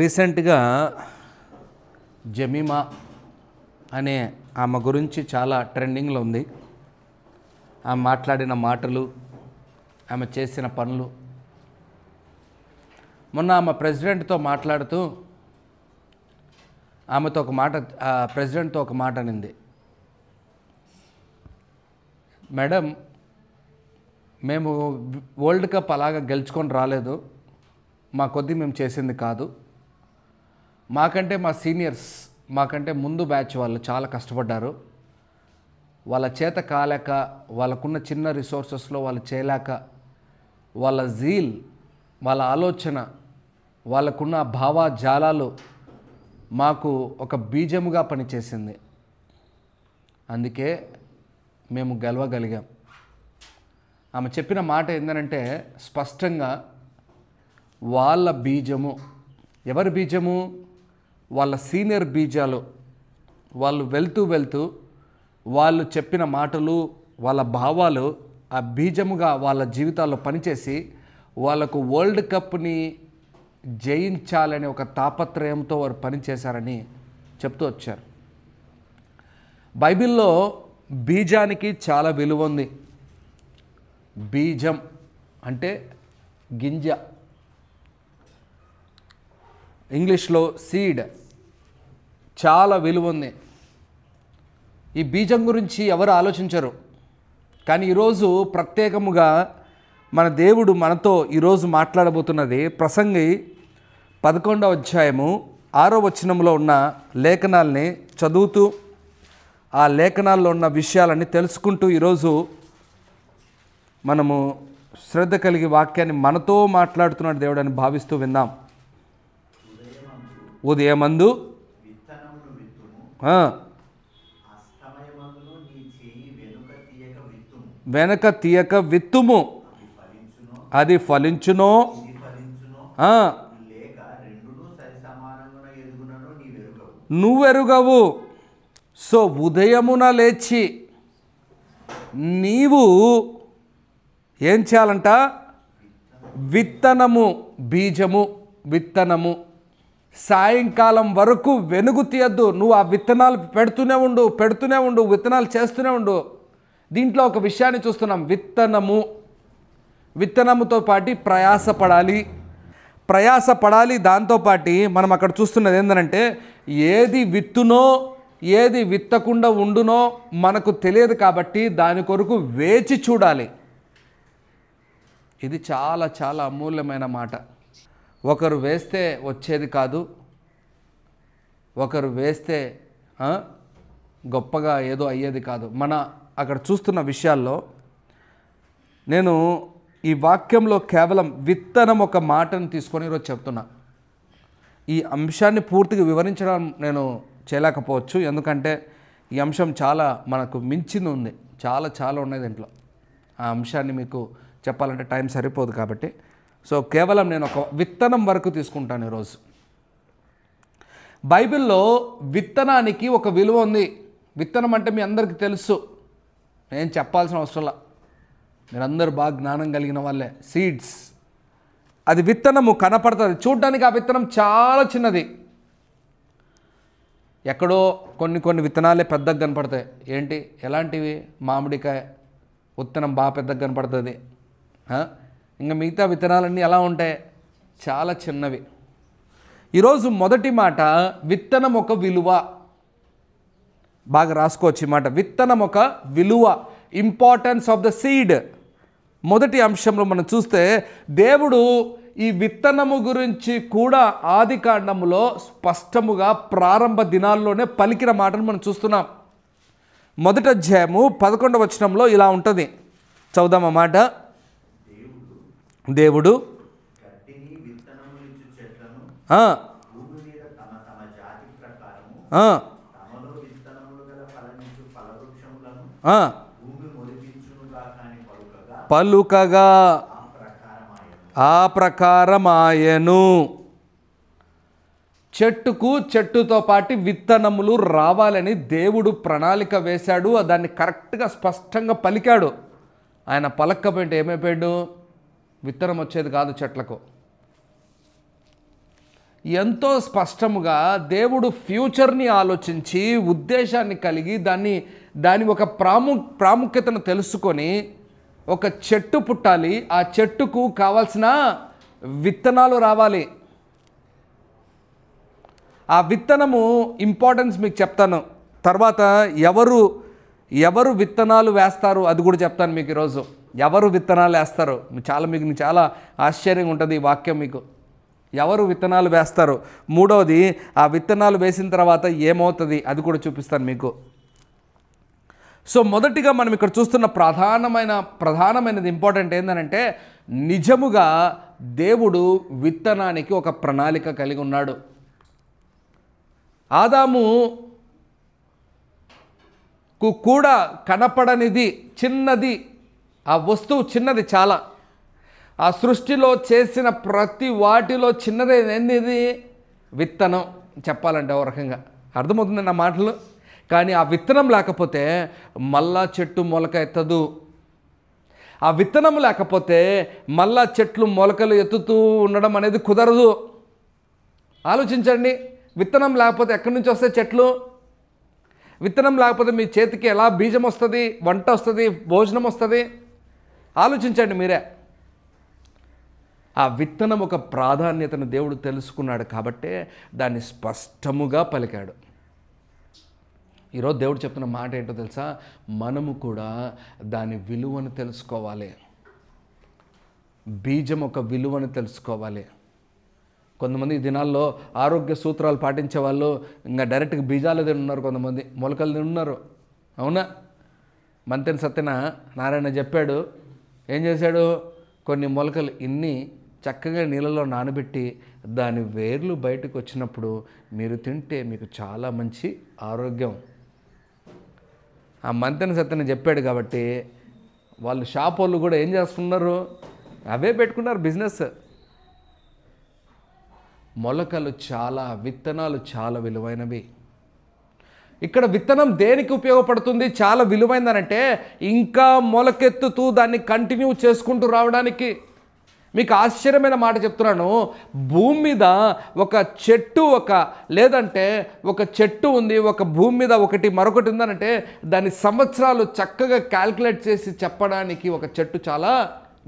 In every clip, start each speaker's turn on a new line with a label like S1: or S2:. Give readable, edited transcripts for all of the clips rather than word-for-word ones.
S1: రీసెంట్గా జమీమా అనే ఆమె గురించి చాలా ట్రెండింగ్లో ఉంది. ఆమె మాట్లాడిన మాటలు, ఆమె చేసిన పనులు. మొన్న ఆమె ప్రెసిడెంట్తో మాట్లాడుతూ ప్రెసిడెంట్తో ఒక మాట అనింది. మేడం, మేము వరల్డ్ కప్ అలాగా గెలుచుకొని రాలేదు, మా కొద్దీ మేము చేసింది కాదు. మాకంటే మా సీనియర్స్, మాకంటే ముందు బ్యాచ్ వాళ్ళు చాలా కష్టపడ్డారు. వాళ్ళ చేత కాలేక, వాళ్ళకున్న చిన్న రిసోర్సెస్లో వాళ్ళు చేయలేక, వాళ్ళ జీల్, వాళ్ళ ఆలోచన, వాళ్ళకున్న భావజాలాలు మాకు ఒక బీజముగా పనిచేసింది. అందుకే మేము గెలవగలిగాం. ఆమె చెప్పిన మాట ఏంటంటే స్పష్టంగా వాళ్ళ బీజము, ఎవరి బీజము? వాళ్ళ సీనియర్ బీజాలు. వాళ్ళు వెళ్తూ వాళ్ళు చెప్పిన మాటలు, వాళ్ళ భావాలు ఆ బీజముగా వాళ్ళ జీవితాల్లో పనిచేసి వాళ్ళకు వరల్డ్ కప్ని జయించాలనే ఒక తాపత్రయంతో వారు పనిచేశారని చెప్తూ వచ్చారు. బైబిల్లో బీజానికి చాలా విలువ ఉంది. బీజం అంటే గింజ, ఇంగ్లీష్లో సీడ్. చాలా విలువ ఉంది. ఈ బీజం గురించి ఎవరు ఆలోచించరు. కానీ ఈరోజు ప్రత్యేకముగా మన దేవుడు మనతో ఈరోజు మాట్లాడబోతున్నది ప్రసంగి 11వ అధ్యాయము 6వ వచనంలో ఉన్న లేఖనాల్ని చదువుతూ ఆ లేఖనాల్లో ఉన్న విషయాలన్నీ తెలుసుకుంటూ ఈరోజు మనము శ్రద్ధ కలిగి వాక్యాన్ని మనతో మాట్లాడుతున్నాడు దేవుడు అని భావిస్తూ విందాం. ఉదయమందు వెనక తీయక విత్తుము, అది ఫలించునో నువ్వెరుగవు. సో ఉదయమున లేచి నీవు ఏం చేయాలంట? విత్తనము, బీజము, విత్తనము. సాయంకాలం వరకు వెనుగు తీయద్దు. నువ్వు ఆ విత్తనాలు పెడుతూనే ఉండు, విత్తనాలు చేస్తూనే ఉండు. దీంట్లో ఒక విషయాన్ని చూస్తున్నాం. విత్తనముతో పాటు ప్రయాసపడాలి. దాంతోపాటు మనం అక్కడ చూస్తున్నది ఏంటంటే ఏది విత్తునో ఏది విత్తకుండా ఉండునో మనకు తెలియదు కాబట్టి దాని కొరకు వేచి చూడాలి. ఇది చాలా చాలా అమూల్యమైన మాట. ఒకరు వేస్తే వచ్చేది కాదు, ఒకరు వేస్తే గొప్పగా ఏదో అయ్యేది కాదు. మన అక్కడ చూస్తున్న విషయాల్లో నేను ఈ వాక్యంలో కేవలం విత్తనం ఒక మాటను తీసుకొని ఈరోజు చెప్తున్నా. ఈ అంశాన్ని పూర్తిగా వివరించడం నేను చేయలేకపోవచ్చు, ఎందుకంటే ఈ అంశం చాలా మనకు మించింది ఉంది. చాలా ఉన్నాయి దీంట్లో. ఆ అంశాన్ని మీకు చెప్పాలంటే టైం సరిపోదు కాబట్టి సో కేవలం నేను ఒక విత్తనం వరకు తీసుకుంటాను ఈరోజు. బైబిల్లో విత్తనానికి ఒక విలువ ఉంది. విత్తనం అంటే మీ అందరికీ తెలుసు, నేను చెప్పాల్సిన అవసరంలా, మీరందరూ బాగా జ్ఞానం కలిగిన వాళ్ళే. సీడ్స్, అది విత్తనము కనపడుతుంది. చూడ్డానికి ఆ విత్తనం చాలా చిన్నది. ఎక్కడో కొన్ని విత్తనాలే పెద్దగా కనపడతాయి. ఏంటి, ఎలాంటివి? మామిడికాయ విత్తనం బాగా పెద్దగా కనపడుతుంది. ఇంకా మిగతా విత్తనాలన్నీ ఎలా ఉంటాయి? చాలా చిన్నవి. ఈరోజు మొదటి మాట, విత్తనం ఒక విలువ. బాగా రాసుకోవచ్చు ఈ మాట. విత్తనం ఒక విలువ, ఇంపార్టెన్స్ ఆఫ్ ద సీడ్. మొదటి అంశంలో మనం చూస్తే దేవుడు ఈ విత్తనము గురించి కూడా ఆది కాండములో స్పష్టముగా ప్రారంభ దినాల్లోనే పలికిన మాటను మనం చూస్తున్నాం. మొదటి అధ్యాయము 11వ వచనంలో ఇలా ఉంటుంది. చదువుదాం ఆ మాట. దేవుడు పలుకగా ఆ ప్రకారమాయను. చెట్టుతో పాటు విత్తనములు రావాలని దేవుడు ప్రణాళిక వేశాడు. దాన్ని కరెక్ట్గా స్పష్టంగా పలికాడు. ఆయన పలక్కపోయింటే ఏమైపోయాడు? విత్తనం వచ్చేది కాదు చెట్లకు. ఎంతో స్పష్టముగా దేవుడు ఫ్యూచర్ని ఆలోచించి ఉద్దేశాన్ని కలిగి దాని ఒక ప్రాముఖ్యతను తెలుసుకొని ఒక చెట్టు పుట్టాలి, ఆ చెట్టుకు కావాల్సిన విత్తనాలు రావాలి. ఆ విత్తనము ఇంపార్టెన్స్ మీకు చెప్తాను. తర్వాత ఎవరు విత్తనాలు వేస్తారు అది కూడా చెప్తాను మీకు ఈరోజు. ఎవరు విత్తనాలు వేస్తారు మీకు చాలా ఆశ్చర్యంగా ఉంటుంది ఈ వాక్యం మీకు. ఎవరు విత్తనాలు వేస్తారు, మూడవది ఆ విత్తనాలు వేసిన తర్వాత ఏమవుతుంది అది కూడా చూపిస్తాను మీకు. సో మొదటిగా మనం ఇక్కడ చూస్తున్న ప్రధానమైనది ఇంపార్టెంట్ ఏంటంటే, నిజముగా దేవుడు విత్తనానికి ఒక ప్రణాళిక కలిగి ఉన్నాడు. ఆదాముకు కూడా కనపడనిది చిన్నది, ఆ వస్తువు చిన్నది చాలా. ఆ సృష్టిలో చేసిన ప్రతి వాటిలో చిన్నదే ఏంది? విత్తనం. చెప్పాలంటే ఓ రకంగా అర్థమవుతుంది నా మాటలు. కానీ ఆ విత్తనం లేకపోతే మళ్ళా చెట్టు మొలక ఎత్తదు. ఆ విత్తనం లేకపోతే మళ్ళా చెట్లు మొలకలు ఎత్తుతూ ఉండడం అనేది కుదరదు. ఆలోచించండి, విత్తనం లేకపోతే ఎక్కడి నుంచి వస్తాయి చెట్లు? విత్తనం లేకపోతే మీ చేతికి ఎలా బీజం వస్తుంది, వంట వస్తుంది, భోజనం వస్తుంది? ఆలోచించండి మీరే. ఆ విత్తనం ఒక ప్రాధాన్యతను దేవుడు తెలుసుకున్నాడు కాబట్టే దాన్ని స్పష్టముగా పలికాడు. ఈరోజు దేవుడు చెప్తున్న మాట ఏంటో తెలుసా? మనము కూడా దాని విలువను తెలుసుకోవాలి. బీజం ఒక విలువను తెలుసుకోవాలి. కొంతమంది ఈ దినాల్లో ఆరోగ్య సూత్రాలు పాటించే వాళ్ళు ఇంకా డైరెక్ట్గా బీజాలు తిన్నారు, కొంతమంది మొలకలు తిన్నారు. అవునా? మంతెన సత్యనారాయణ చెప్పాడు. ఏం చేశాడు? కొన్ని మొలకలు ఇన్ని చక్కగా నీళ్ళలో నానబెట్టి దాని వేర్లు బయటకు వచ్చినప్పుడు మీరు తింటే మీకు చాలా మంచి ఆరోగ్యం. ఆ మంతెన సత్యన చెప్పాడు కాబట్టి వాళ్ళు షాప్ వాళ్ళు కూడా ఏం చేస్తున్నారు? అవే పెట్టుకున్నారు బిజినెస్. మొలకలు విత్తనాలు చాలా విలువైనవి. ఇక్కడ విత్తనం దేనికి ఉపయోగపడుతుంది? చాలా విలువైందనంటే ఇంకా మొలకెత్తుతూ దాన్ని కంటిన్యూ చేసుకుంటూ రావడానికి. మీకు ఆశ్చర్యమైన మాట చెప్తున్నాను. భూమి మీద ఒక చెట్టు లేదంటే ఒక చెట్టు ఉంది, ఒక భూమి మీద మరొకటి ఉందనంటే దాని సంవత్సరాలు చక్కగా క్యాల్కులేట్ చేసి చెప్పడానికి ఒక చెట్టు చాలా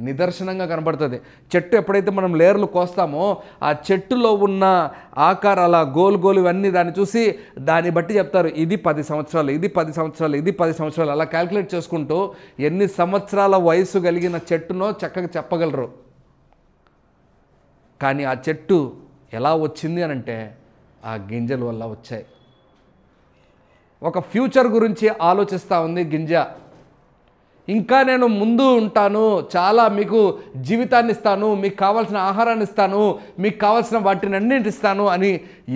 S1: నిదర్శనంగా కనబడుతుంది. చెట్టు ఎప్పుడైతే మనం లేయర్లు కోస్తామో ఆ చెట్టులో ఉన్న ఆకారాల గోలు ఇవన్నీ దాన్ని చూసి దాన్ని బట్టి చెప్తారు. ఇది 10 సంవత్సరాలు, ఇది 10 సంవత్సరాలు, ఇది 10 సంవత్సరాలు, అలా క్యాల్కులేట్ చేసుకుంటూ ఎన్ని సంవత్సరాల వయసు కలిగిన చెట్టునో చక్కగా చెప్పగలరు. కానీ ఆ చెట్టు ఎలా వచ్చింది అనంటే ఆ గింజల వల్ల వచ్చాయి. ఒక ఫ్యూచర్ గురించి ఆలోచిస్తూ ఉంది గింజ. ఇంకా నేను ముందు ఉంటాను, చాలా మీకు జీవితాన్ని ఇస్తాను, మీకు కావాల్సిన ఆహారాన్ని ఇస్తాను, మీకు కావాల్సిన వాటిని అన్నింటి ఇస్తాను అని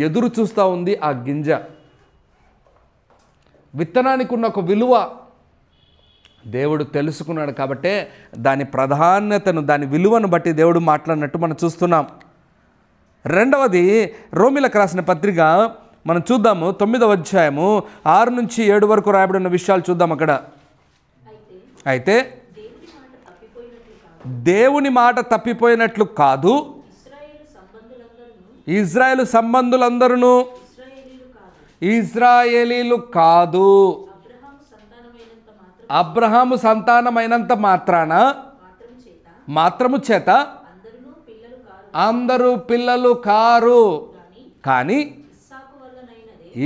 S1: ఎదురు చూస్తూ ఉంది ఆ గింజ. విత్తనానికి ఉన్న ఒక విలువ దేవుడు తెలుసుకున్నాడు కాబట్టే దాని ప్రాధాన్యతను, దాని విలువను బట్టి దేవుడు మాట్లాడినట్టు మనం చూస్తున్నాం. రెండవది, రోమీలకు రాసిన పత్రిక మనం చూద్దాము. 9వ అధ్యాయము 6 నుంచి 7 వరకు రాయబడిన విషయాలు చూద్దాం. అక్కడ అయితే దేవుని మాట తప్పిపోయినట్లు కాదు, ఇజ్రాయేలు సంబంధులందరూ ఇజ్రాయేలీలు కాదు, అబ్రహాము సంతానమైనంత మాత్రము చేత అందరూ పిల్లలు కారు, కానీ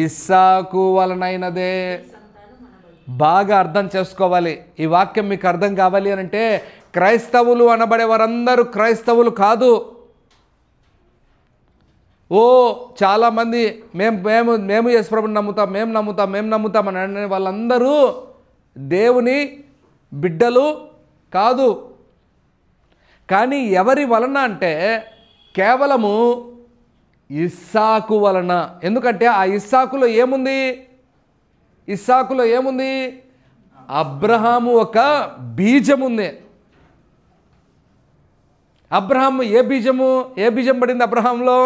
S1: ఇస్సాకు వలనైనదే. బాగా అర్థం చేసుకోవాలి. ఈ వాక్యం మీకు అర్థం కావాలి అని అంటే క్రైస్తవులు అనబడే వారందరూ క్రైస్తవులు కాదు. చాలామంది మేము యేసుప్రభుని నమ్ముతాం, మేము నమ్ముతాం అని అనే వాళ్ళందరూ దేవుని బిడ్డలు కాదు. కానీ ఎవరి వలన అంటే కేవలము ఇస్సాకు వలన. ఎందుకంటే ఆ ఇస్సాకులో ఏముంది? అబ్రహాము ఒక బీజం ఉంది. అబ్రహాము ఏ బీజం పడింది అబ్రహాంలో?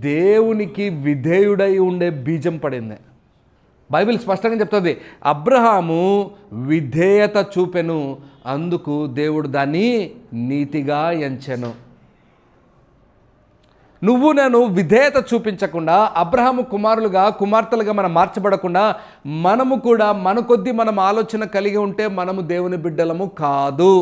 S1: దేవునికి విధేయుడై ఉండే బీజం పడింది. బైబిల్ స్పష్టంగా చెప్తుంది, అబ్రహాము విధేయత చూపెను, అందుకు దేవుడు దాన్ని నీతిగా ఎంచెను. నువ్వు నేను విధేయత చూపించకుండా అబ్రహాము కుమారులుగా కుమార్తెలుగా మనం మార్చబడకుండా మనము కూడా మన కొద్దీ మనం ఆలోచన కలిగి ఉంటే మనము దేవుని బిడ్డలము కాదు.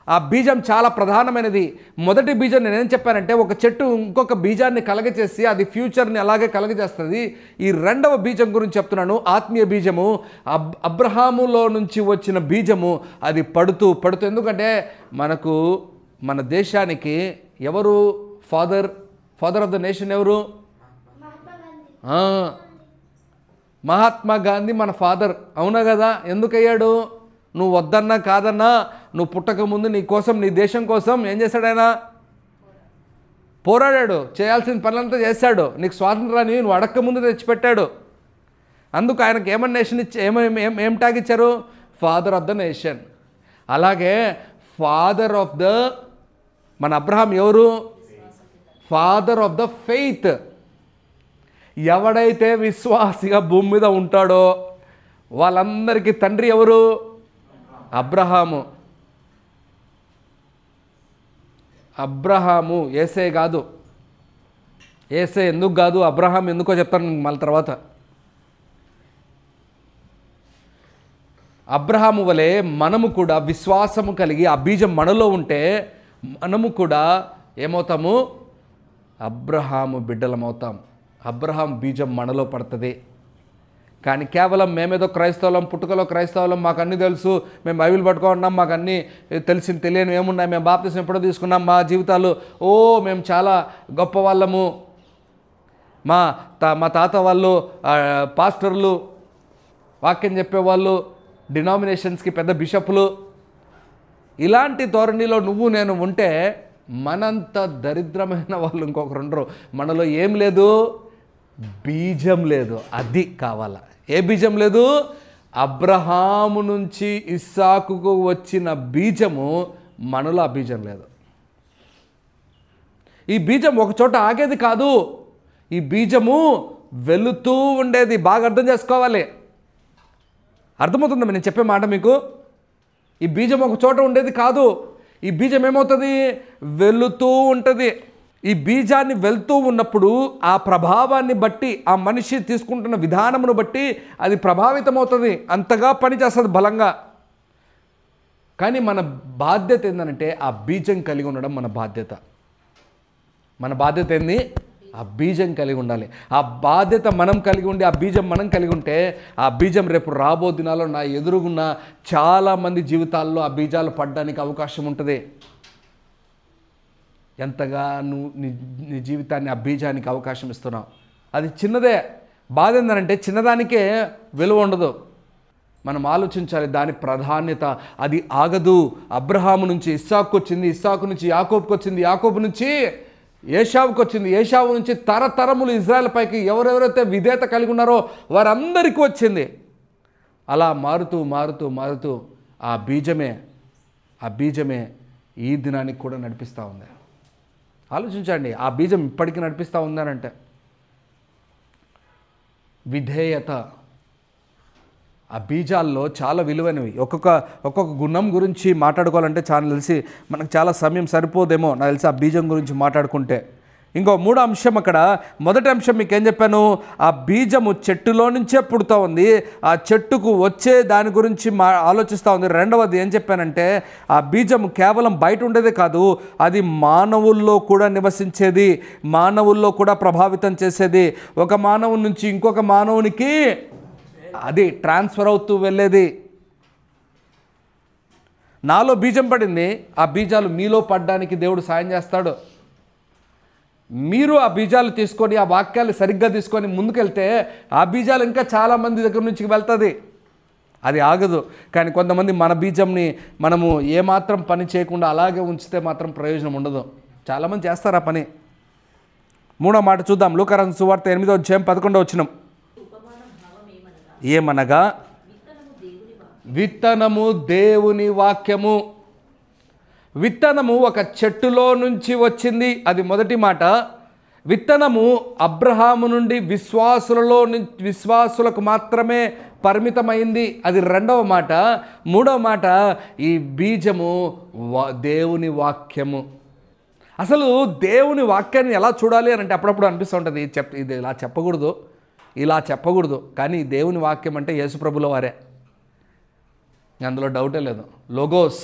S1: ఆ బీజం చాలా ప్రధానమైనది. మొదటి బీజం నేనేం చెప్పానంటే ఒక చెట్టు ఇంకొక బీజాన్ని కలగచేసి అది ఫ్యూచర్ని అలాగే కలగజేస్తుంది. ఈ రెండవ బీజం గురించి చెప్తున్నాను. ఆత్మీయ బీజము అబ్రహాములో నుంచి వచ్చిన బీజము అది పడుతూ ఎందుకంటే మనకు మన దేశానికి ఎవరు ఫాదర్ ఆఫ్ ద నేషన్ ఎవరు? మహాత్మా గాంధీ మన ఫాదర్. అవునా కదా? ఎందుకయ్యాడు? నువ్వు వద్దన్నా కాదన్నా నువ్వు పుట్టకముందు నీ కోసం నీ దేశం కోసం ఏం చేశాడు ఆయన? పోరాడాడు. చేయాల్సిన పనులంతా చేశాడు. నీకు స్వాతంత్రాన్ని నువ్వు అడక్కముందు తెచ్చిపెట్టాడు. అందుకు ఆయనకు ఏమన్నా నేషన్ ఇచ్చి ఏం ట్యాగ్ ఇచ్చారు? Father of the nation. అలాగే ఫాదర్ ఆఫ్ ద మన అబ్రహాం ఎవరు? Father of the faith. ఎవడైతే విశ్వాసిగా భూమి మీద ఉంటాడో వాళ్ళందరికీ తండ్రి ఎవరు? అబ్రహాము. యేసే కాదు. యేసే ఎందుకు కాదు, అబ్రహాం ఎందుకో చెప్తాను మళ్ళీ తర్వాత. అబ్రహాము వలె మనము కూడా విశ్వాసము కలిగి ఆ బీజం మనలో ఉంటే మనము కూడా ఏమవుతాము? అబ్రహాము బిడ్డలమవుతాం. అబ్రహాం బీజం మనలో పడుతుంది. కానీ కేవలం మేమేదో క్రైస్తవులం, పుట్టుకలో క్రైస్తవులం, మాకు అన్నీ తెలుసు, మేము బైబిల్ పట్టుకున్నాం, మాకు అన్నీ తెలియని ఏమున్నాయి, మేము బాప్తిసం ఎప్పుడో తీసుకున్నాం, మా జీవితాలు మేము చాలా గొప్ప వాళ్ళము, మా తాత వాళ్ళు పాస్టర్లు, వాక్యం చెప్పేవాళ్ళు, డినామినేషన్స్కి పెద్ద బిషప్లు, ఇలాంటి ధోరణిలో నువ్వు నేను ఉంటే మనంత దరిద్రమైన వాళ్ళు ఇంకొకరు ఉండరు. మనలో ఏం లేదు? బీజం లేదు. అది కావాలా? ఏ బీజం లేదు? అబ్రహాము నుంచి ఇస్సాకుకు వచ్చిన బీజము మనలో ఆ బీజం లేదు. ఈ బీజం ఒక చోట ఆగేది కాదు. ఈ బీజము వెళుతూ ఉండేది. బాగా అర్థం చేసుకోవాలి. అర్థమవుతుందా నేను చెప్పే మాట మీకు? ఈ బీజం ఒక చోట ఉండేది కాదు. ఈ బీజం ఏమవుతుంది? వెళుతూ ఉంటుంది. ఈ బీజాన్ని వెళ్తూ ఉన్నప్పుడు ఆ ప్రభావాన్ని బట్టి, ఆ మనిషి తీసుకుంటున్న విధానమును బట్టి అది ప్రభావితమవుతుంది. అంతగా పనిచేస్తుంది బలంగా. కానీ మన బాధ్యత ఏంటంటే ఆ బీజం కలిగి ఉండడం మన బాధ్యత. మన బాధ్యత ఏంది? ఆ బీజం కలిగి ఉండాలి. ఆ బాధ్యత మనం కలిగి ఉండి ఆ బీజం మనం కలిగి ఉంటే ఆ బీజం రేపు రాబో దినాల్లో నా ఎదురుగున్న చాలామంది జీవితాల్లో ఆ బీజాలు పడడానికి అవకాశం ఉంటుంది. ఎంతగా నువ్వు నీ జీవితాన్ని ఆ బీజానికి అవకాశం ఇస్తున్నావు. అది చిన్నదే. బాధ ఏంటంటే చిన్నదానికే విలువ ఉండదు. మనం ఆలోచించాలి దాని ప్రాధాన్యత. అది ఆగదు. అబ్రహాము నుంచి ఇస్సాకు వచ్చింది, ఇస్సాకు నుంచి యాకోబుకి వచ్చింది, యాకోబు నుంచి ఏషావుకి వచ్చింది, ఏషావు నుంచి తరతరములు ఇజ్రాయెల్ పైకి ఎవరెవరైతే విధేయత కలిగి ఉన్నారో వారందరికీ వచ్చింది. అలా మారుతూ మారుతూ మారుతూ ఆ బీజమే ఈ దినానికి కూడా నడిపిస్తూ ఉంది. ఆలోచించండి. ఆ బీజం ఇప్పటికీ నడిపిస్తూ ఉందనంటే విధేయత. ఆ బీజాల్లో చాలా విలువైనవి. ఒక్కొక్క గుణం గురించి మాట్లాడుకోవాలంటే చాలా తెలిసి మనకు చాలా సమయం సరిపోదేమో నాకు తెలిసి ఆ బీజం గురించి మాట్లాడుకుంటే. ఇంకో మూడో అంశం అక్కడ. మొదటి అంశం మీకు ఏం చెప్పాను? ఆ బీజము చెట్టులో నుంచే పుడుతూ ఉంది. ఆ చెట్టుకు వచ్చే దాని గురించి ఆలోచిస్తూ ఉంది. రెండవది ఏం చెప్పానంటే ఆ బీజము కేవలం బయట ఉండేదే కాదు, అది మానవుల్లో కూడా నివసించేది, మానవుల్లో కూడా ప్రభావితం చేసేది. ఒక మానవుని నుంచి ఇంకొక మానవునికి అది ట్రాన్స్ఫర్ అవుతూ వెళ్ళేది. నాలో బీజం పడింది. ఆ బీజాలు మీలో పడడానికి దేవుడు సాయం చేస్తాడు. మీరు ఆ బీజాలు తీసుకొని ఆ వాక్యాలు సరిగ్గా తీసుకొని ముందుకెళ్తే ఆ బీజాలు ఇంకా చాలామంది దగ్గర నుంచి వెళ్తుంది. అది ఆగదు. కానీ కొంతమంది మన బీజంని మనము ఏమాత్రం పని చేయకుండా అలాగే ఉంచితే మాత్రం ప్రయోజనం ఉండదు. చాలామంది చేస్తారు ఆ పని. మూడో మాట చూద్దాం. లూకాసు సువార్త 8:11 ఏమనగా విత్తనము దేవుని వాక్యము. విత్తనము ఒక చెట్టులో నుంచి వచ్చింది. అది మొదటి మాట. విత్తనము అబ్రహాము నుండి విశ్వాసులకు మాత్రమే పరిమితమైంది. అది రెండవ మాట. మూడవ మాట, ఈ బీజము దేవుని వాక్యము. అసలు దేవుని వాక్యాన్ని ఎలా చూడాలి అని అంటే అప్పుడప్పుడు అనిపిస్తూ ఉంటుంది, ఇది ఇలా చెప్పకూడదు, కానీ దేవుని వాక్యం అంటే యేసుప్రభుల వారే, అందులో డౌటే లేదు. లోగోస్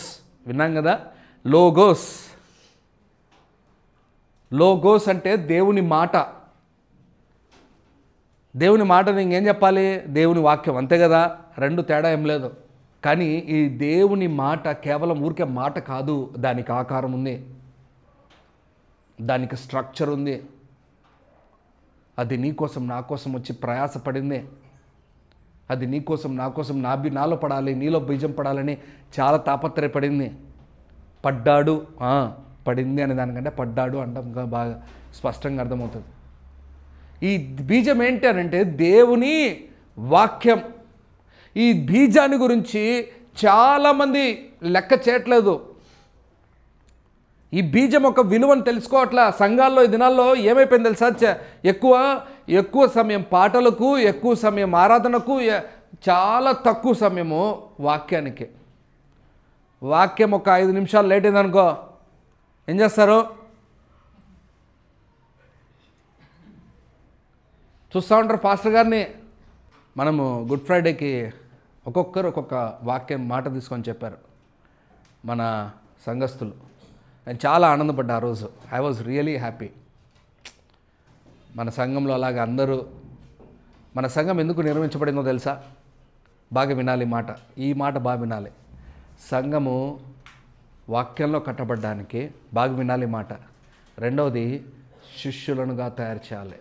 S1: విన్నాం కదా, లోగోస్ అంటే దేవుని మాట. దేవుని మాటని ఇంకేం చెప్పాలి, దేవుని వాక్యం, అంతే కదా, రెండు తేడా ఏం లేదు. కానీ ఈ దేవుని మాట కేవలం ఊరికే మాట కాదు, దానికి ఆకారం ఉంది, దానికి స్ట్రక్చర్ ఉంది. అది నీ కోసం నా కోసం వచ్చి ప్రయాసపడింది. అది నీ కోసం నా కోసం నాలో పడాలి, నీలో బీజం పడాలని చాలా తాపత్రయపడింది. పడ్డాడు, పడింది అనే దానికంటే పడ్డాడు అంటే ఇంకా బాగా స్పష్టంగా అర్థమవుతుంది. ఈ బీజం ఏంటి అని అంటే దేవుని వాక్యం. ఈ బీజాన్ని గురించి చాలామంది లెక్క చేయట్లేదు. ఈ బీజం ఒక విలువను తెలుసుకోవట్లా. సంఘాల్లో ఈ దినాల్లో ఏమైపోయింది తెలుసా, ఎక్కువ సమయం పాటలకు, ఎక్కువ సమయం ఆరాధనకు, చాలా తక్కువ సమయము వాక్యానికి. వాక్యం ఒక 5 నిమిషాలు లేట్ అయిందనుకో ఏం చేస్తారు, చూస్తూ ఉంటారు పాస్టర్ గారిని. మనము గుడ్ ఫ్రైడేకి ఒక్కొక్కరు ఒక్కొక్క వాక్యం మాట తీసుకొని చెప్పారు మన సంఘస్థులు. నేను చాలా ఆనందపడ్డా ఆ రోజు. I was really happy. మన సంఘంలో అలాగా అందరూ, మన సంఘం ఎందుకు నిర్మించబడిందో తెలుసా, బాగా వినాలి మాట, ఈ మాట బాగా వినాలి. సంఘము వాక్యంలో కట్టబడ్డానికి బాగా వినాలి మాట. రెండవది శిష్యులనుగా తయారు చేయాలి.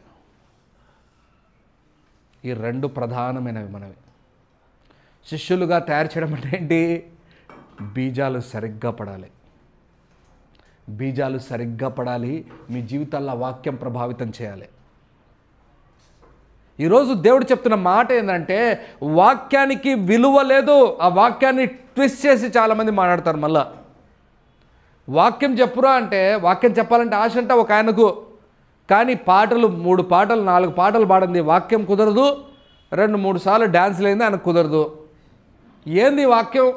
S1: ఈ రెండు ప్రధానమైనవి మనవి. శిష్యులుగా తయారు చేయడం అంటే ఏంటి, బీజాలు సరిగ్గా పడాలి. బీజాలు సరిగ్గా పడాలి, మీ జీవితాల్లో వాక్యం ప్రభావితం చేయాలి. ఈరోజు దేవుడు చెప్తున్న మాట ఏంటంటే వాక్యానికి విలువ లేదు. ఆ వాక్యాన్ని ట్విస్ట్ చేసి చాలామంది మాట్లాడతారు. మళ్ళా వాక్యం చెప్పురా అంటే, వాక్యం చెప్పాలంటే ఆశ అంట ఒక ఆయనకు, కానీ పాటలు 3 పాటలు 4 పాటలు పాడింది, వాక్యం కుదరదు. 2-3 సార్లు డ్యాన్స్లు అయింది, ఆయనకు కుదరదు. ఏంది వాక్యం?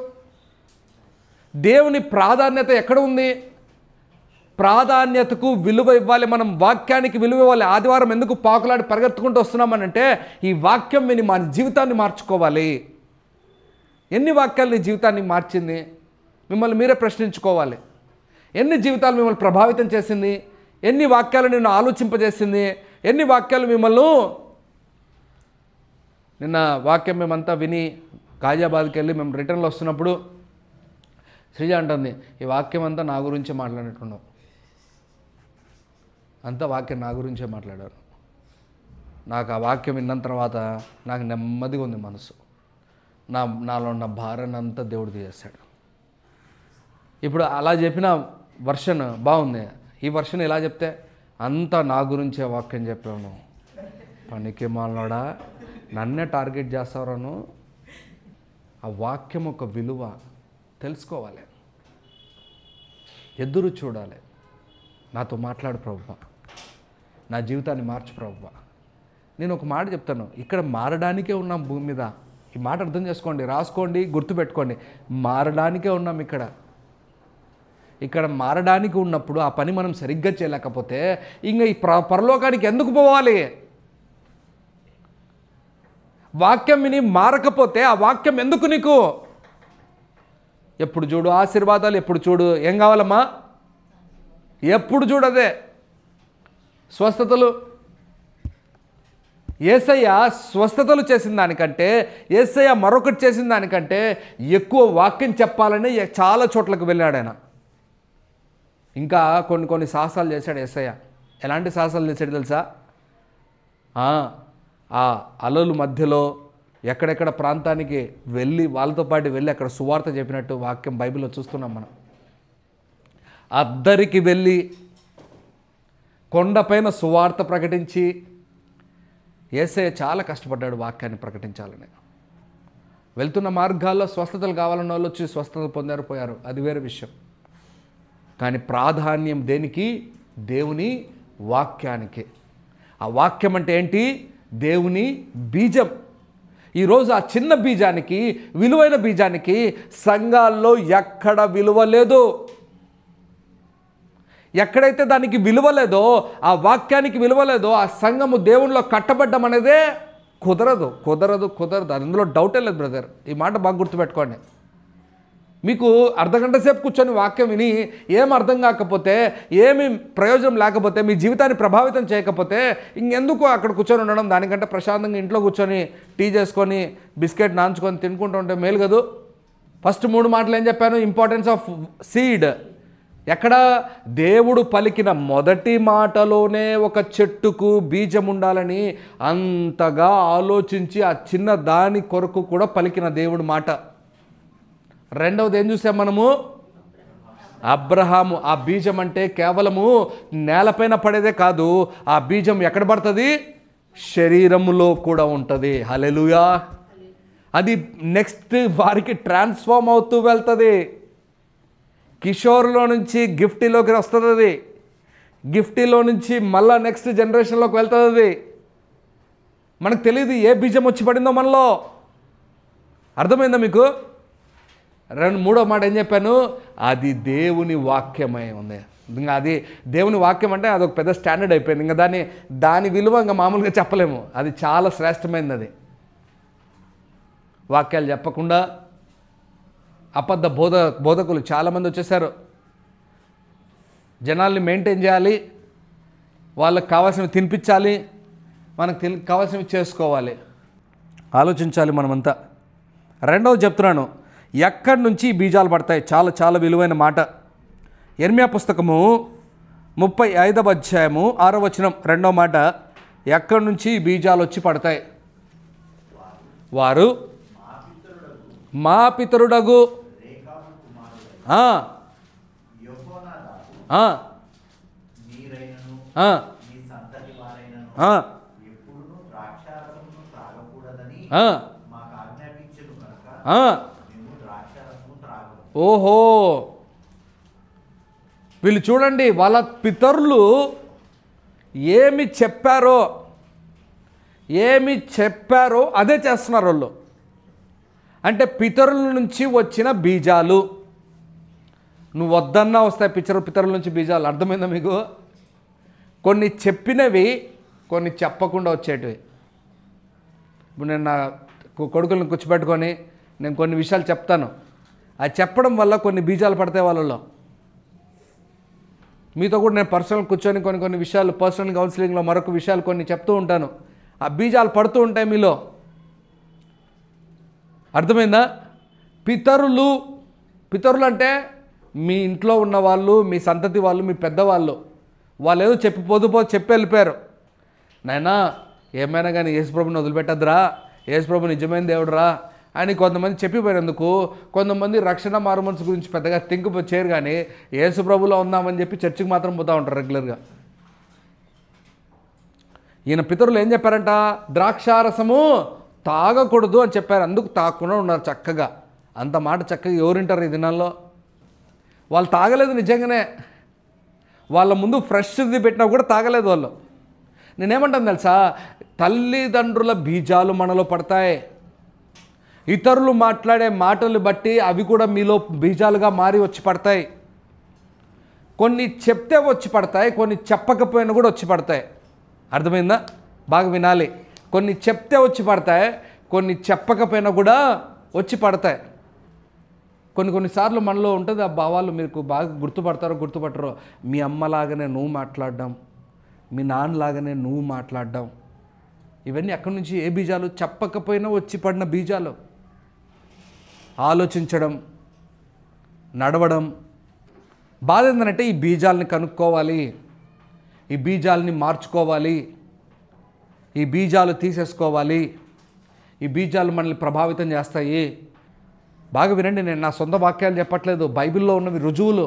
S1: దేవుని ప్రాధాన్యత ఎక్కడ ఉంది? ప్రాధాన్యతకు విలువ ఇవ్వాలి. మనం వాక్యానికి విలువ ఇవ్వాలి. ఆదివారం ఎందుకు పాకులాడి పరిగెత్తుకుంటూ వస్తున్నామనంటే ఈ వాక్యం విని మన జీవితాన్ని మార్చుకోవాలి. ఎన్ని వాక్యాలు నీ జీవితాన్ని మార్చింది? మిమ్మల్ని మీరే ప్రశ్నించుకోవాలి. ఎన్ని జీవితాలు మిమ్మల్ని ప్రభావితం చేసింది? ఎన్ని వాక్యాలు నిన్ను ఆలోచింపజేసింది? ఎన్ని వాక్యాలు మిమ్మల్ని, నిన్న వాక్యం మేమంతా విని గాజియాబాద్కి వెళ్ళి మేము రిటర్న్లో వస్తున్నప్పుడు శ్రీజ అంటుంది, ఈ వాక్యం అంతా నా గురించే మాట్లాడినట్టున్నావు. అంతా వాక్యం నా గురించే మాట్లాడారు. నాకు ఆ వాక్యం విన్న తర్వాత నాకు నెమ్మదిగా ఉంది మనసు. నాలో ఉన్న భారాన్ని అంతా దేవుడు తీసేస్తాడు. ఇప్పుడు అలా చెప్పిన వర్షన్ బాగుంది. ఈ వర్షన్ ఇలా చెప్తే అంతా నా గురించే వాక్యం చెప్పాను, పనికి మాలనోడా, నన్నే టార్గెట్ చేస్తావరాను. ఆ వాక్యం ఒక విలువ తెలుసుకోవాలి, ఎదురు చూడాలి. నాతో మాట్లాడు ప్రభువా, నా జీవితాన్ని మార్చు ప్రభువా. నేను ఒక మాట చెప్తాను, ఇక్కడ మారడానికే ఉన్నాం భూమి మీద. ఈ మాట అర్థం చేసుకోండి, రాసుకోండి, గుర్తుపెట్టుకోండి. మారడానికే ఉన్నాం ఇక్కడ మారడానికి ఉన్నప్పుడు ఆ పని మనం సరిగ్గా చేయలేకపోతే ఇంకా ఈ పరలోకానికి ఎందుకు పోవాలి? వాక్యం విని మారకపోతే ఆ వాక్యం ఎందుకు నీకు? ఎప్పుడు చూడు ఆశీర్వాదాలు, ఎప్పుడు చూడు ఏం కావాలమ్మా, ఎప్పుడు చూడదే స్వస్థతలు. యేసయ్య స్వస్థతలు చేసిన దానికంటే, యేసయ్య మరొకటి చేసిన దానికంటే ఎక్కువ వాక్యం చెప్పాలని చాలా చోట్లకు వెళ్ళాడు ఆయన. ఇంకా కొన్ని సాహసాలు చేశాడు యేసయ్య. ఎలాంటి సాహసాలు చేశాడు తెలుసా? ఆ అలలు మధ్యలో ఎక్కడెక్కడ ప్రాంతానికి వెళ్ళి వాళ్ళతో పాటు వెళ్ళి అక్కడ సువార్త చెప్పినట్టు వాక్యం బైబిల్లో చూస్తున్నాం మనం. అద్దరికి వెళ్ళి కొండపైన సువార్త ప్రకటించి యేసయ్య చాలా కష్టపడ్డాడు వాక్యాన్ని ప్రకటించాలని. వెళ్తున్న మార్గాల్లో స్వస్థతలు కావాలన్న వాళ్ళు వచ్చి స్వస్థతలు పొందారు, పోయారు, అది వేరే విషయం. కానీ ప్రాధాన్యం దేనికి? దేవుని వాక్యానికి. ఆ వాక్యం అంటే ఏంటి? దేవుని బీజం. ఈరోజు ఆ చిన్న బీజానికి, విలువైన బీజానికి సంఘాల్లో ఎక్కడ విలువ లేదు. ఎక్కడైతే దానికి విలువ లేదో, ఆ వాక్యానికి విలువ లేదో, ఆ సంఘము దేవునిలో కట్టబడ్డం అనేదే కుదరదు కుదరదు కుదరదు. అందులో డౌటే లేదు బ్రదర్. ఈ మాట బాగా గుర్తుపెట్టుకోండి. మీకు అర్ధగంట సేపు కూర్చొని వాక్యం విని ఏం అర్థం కాకపోతే, ఏమి ప్రయోజనం లేకపోతే, మీ జీవితాన్ని ప్రభావితం చేయకపోతే ఇంకెందుకు అక్కడ కూర్చొని ఉండడం? దానికంటే ప్రశాంతంగా ఇంట్లో కూర్చొని టీ చేసుకొని బిస్కెట్ నాంచుకొని తినుకుంటూ ఉంటే మేలు కదూ. ఫస్ట్ 3 మాటలు ఏం చెప్పాను? Importance of seed. ఎక్కడ? దేవుడు పలికిన మొదటి మాటలోనే ఒక చెట్టుకు బీజం ఉండాలని అంతగా ఆలోచించి ఆ చిన్న దాని కొరకు కూడా పలికిన దేవుడు మాట. రెండవది ఏం చూసాం మనము? అబ్రహాము. ఆ బీజం అంటే కేవలము నేలపైన పడేదే కాదు, ఆ బీజం ఎక్కడ పడుతుంది? శరీరములో కూడా ఉంటుంది. హల్లెలూయా. అది నెక్స్ట్ వారికి ట్రాన్స్ఫార్మ్ అవుతూ వెళ్తుంది. కిషోర్లో నుంచి గిఫ్టీలోకి వస్తుంది. అది గిఫ్టీలో నుంచి మళ్ళా నెక్స్ట్ జనరేషన్లోకి వెళ్తుంది. అది మనకు తెలియదు ఏ బీజం వచ్చి పడిందో మనలో. అర్థమైందా మీకు? మూడో మాట ఏం చెప్పాను? అది దేవుని వాక్యమై ఉంది. ఇంకా అది దేవుని వాక్యం అంటే అదొక పెద్ద స్టాండర్డ్ అయిపోయింది. ఇంకా దాని విలువ ఇంకా మామూలుగా చెప్పలేము. అది చాలా శ్రేష్టమైనది. అది వాక్యాలు చెప్పకుండా అబద్ధ బోధకులు చాలామంది వచ్చేసారు. జనాల్ని మెయింటైన్ చేయాలి, వాళ్ళకి కావాల్సినవి తినిపించాలి, మనకు కావాల్సినవి చేసుకోవాలి. ఆలోచించాలి మనమంతా. రెండవది చెప్తున్నాను, ఎక్కడి నుంచి బీజాలు పడతాయి? చాలా చాలా విలువైన మాట. యెర్మయా పుస్తకము 35వ అధ్యాయము 6వ వచనం, రెండవ మాట. ఎక్కడి నుంచి బీజాలు వచ్చి పడతాయి? వారు మా పితరుడగు ఓహో, వీళ్ళు చూడండి, వాళ్ళ పితరులు ఏమి చెప్పారో అదే చేస్తున్నారు వాళ్ళు. అంటే పితరుల నుంచి వచ్చిన బీజాలు. నువ్వు వద్దన్నా వస్తాయి పితరుల నుంచి బీజాలు. అర్థమైందా మీకు? కొన్ని చెప్పినవి, కొన్ని చెప్పకుండా వచ్చేటివి. ఇప్పుడు నేను నా కొడుకులను కూర్చోబెట్టుకొని నేను కొన్ని విషయాలు చెప్తాను. అది చెప్పడం వల్ల కొన్ని బీజాలు పడతాయి వాళ్ళలో. మీతో కూడా నేను పర్సనల్ కూర్చొని కొన్ని విషయాలు, పర్సనల్ కౌన్సిలింగ్లో మరొక విషయాలు కొన్ని చెప్తూ ఉంటాను. ఆ బీజాలు పడుతూ ఉంటాయి మీలో. అర్థమైందా? పితరులు అంటే మీ ఇంట్లో ఉన్న వాళ్ళు, మీ సంతతి వాళ్ళు, మీ పెద్దవాళ్ళు. వాళ్ళు ఏదో చెప్పి వెళ్ళిపోయారు. నాయనా ఏమైనా కానీ యేసుప్రభుని వదిలిపెట్టద్దురా, యేసుప్రభు నిజమైన దేవుడురా అని కొంతమంది చెప్పిపోయినందుకు కొంతమంది రక్షణ మారుమనసు గురించి పెద్దగా చేయరు. కానీ యేసుప్రభులో ఉందామని చెప్పి చర్చికి మాత్రం పోతూ ఉంటారు రెగ్యులర్గా. ఈయన పితరులు ఏం చెప్పారంట? ద్రాక్షారసము తాగకూడదు అని చెప్పారు. అందుకు తాగకుండా ఉన్నారు చక్కగా. అంత మాట చక్కగా ఎవరింటారు ఈ దినాల్లో? వాళ్ళు తాగలేదు నిజంగానే. వాళ్ళ ముందు ఫ్రెష్ది పెట్టినా కూడా తాగలేదు వాళ్ళు. నేనేమంటాను తెలుసా? తల్లిదండ్రుల బీజాలు మనలో పడతాయి. ఇతరులు మాట్లాడే మాటలు బట్టి అవి కూడా మీలో బీజాలుగా మారి వచ్చి పడతాయి. కొన్ని చెప్తే వచ్చి పడతాయి, కొన్ని చెప్పకపోయినా కూడా వచ్చి పడతాయి. అర్థమైందా? బాగా వినాలి. కొన్ని చెప్తే వచ్చి పడతాయి, కొన్ని చెప్పకపోయినా కూడా వచ్చి పడతాయి. కొన్నిసార్లు మనలో ఉంటుంది ఆ భావాలు. మీకు బాగా గుర్తుపట్టరో, మీ అమ్మలాగానే నువ్వు మాట్లాడడం, మీ నాన్నలాగానే నువ్వు మాట్లాడడం. ఇవన్నీ ఎక్కడి నుంచి? ఏ బీజాలు? చెప్పకపోయినా వచ్చి పడిన బీజాలు. ఆలోచించడం, నడవడం. బాధ ఏంటంటే ఈ బీజాలని కనుక్కోవాలి, ఈ బీజాలని మార్చుకోవాలి, ఈ బీజాలు తీసేసుకోవాలి. ఈ బీజాలు మనల్ని ప్రభావితం చేస్తాయి. బాగా వినండి, నేను నా సొంత వాక్యాలు చెప్పట్లేదు, బైబిల్లో ఉన్నవి రుజువులు.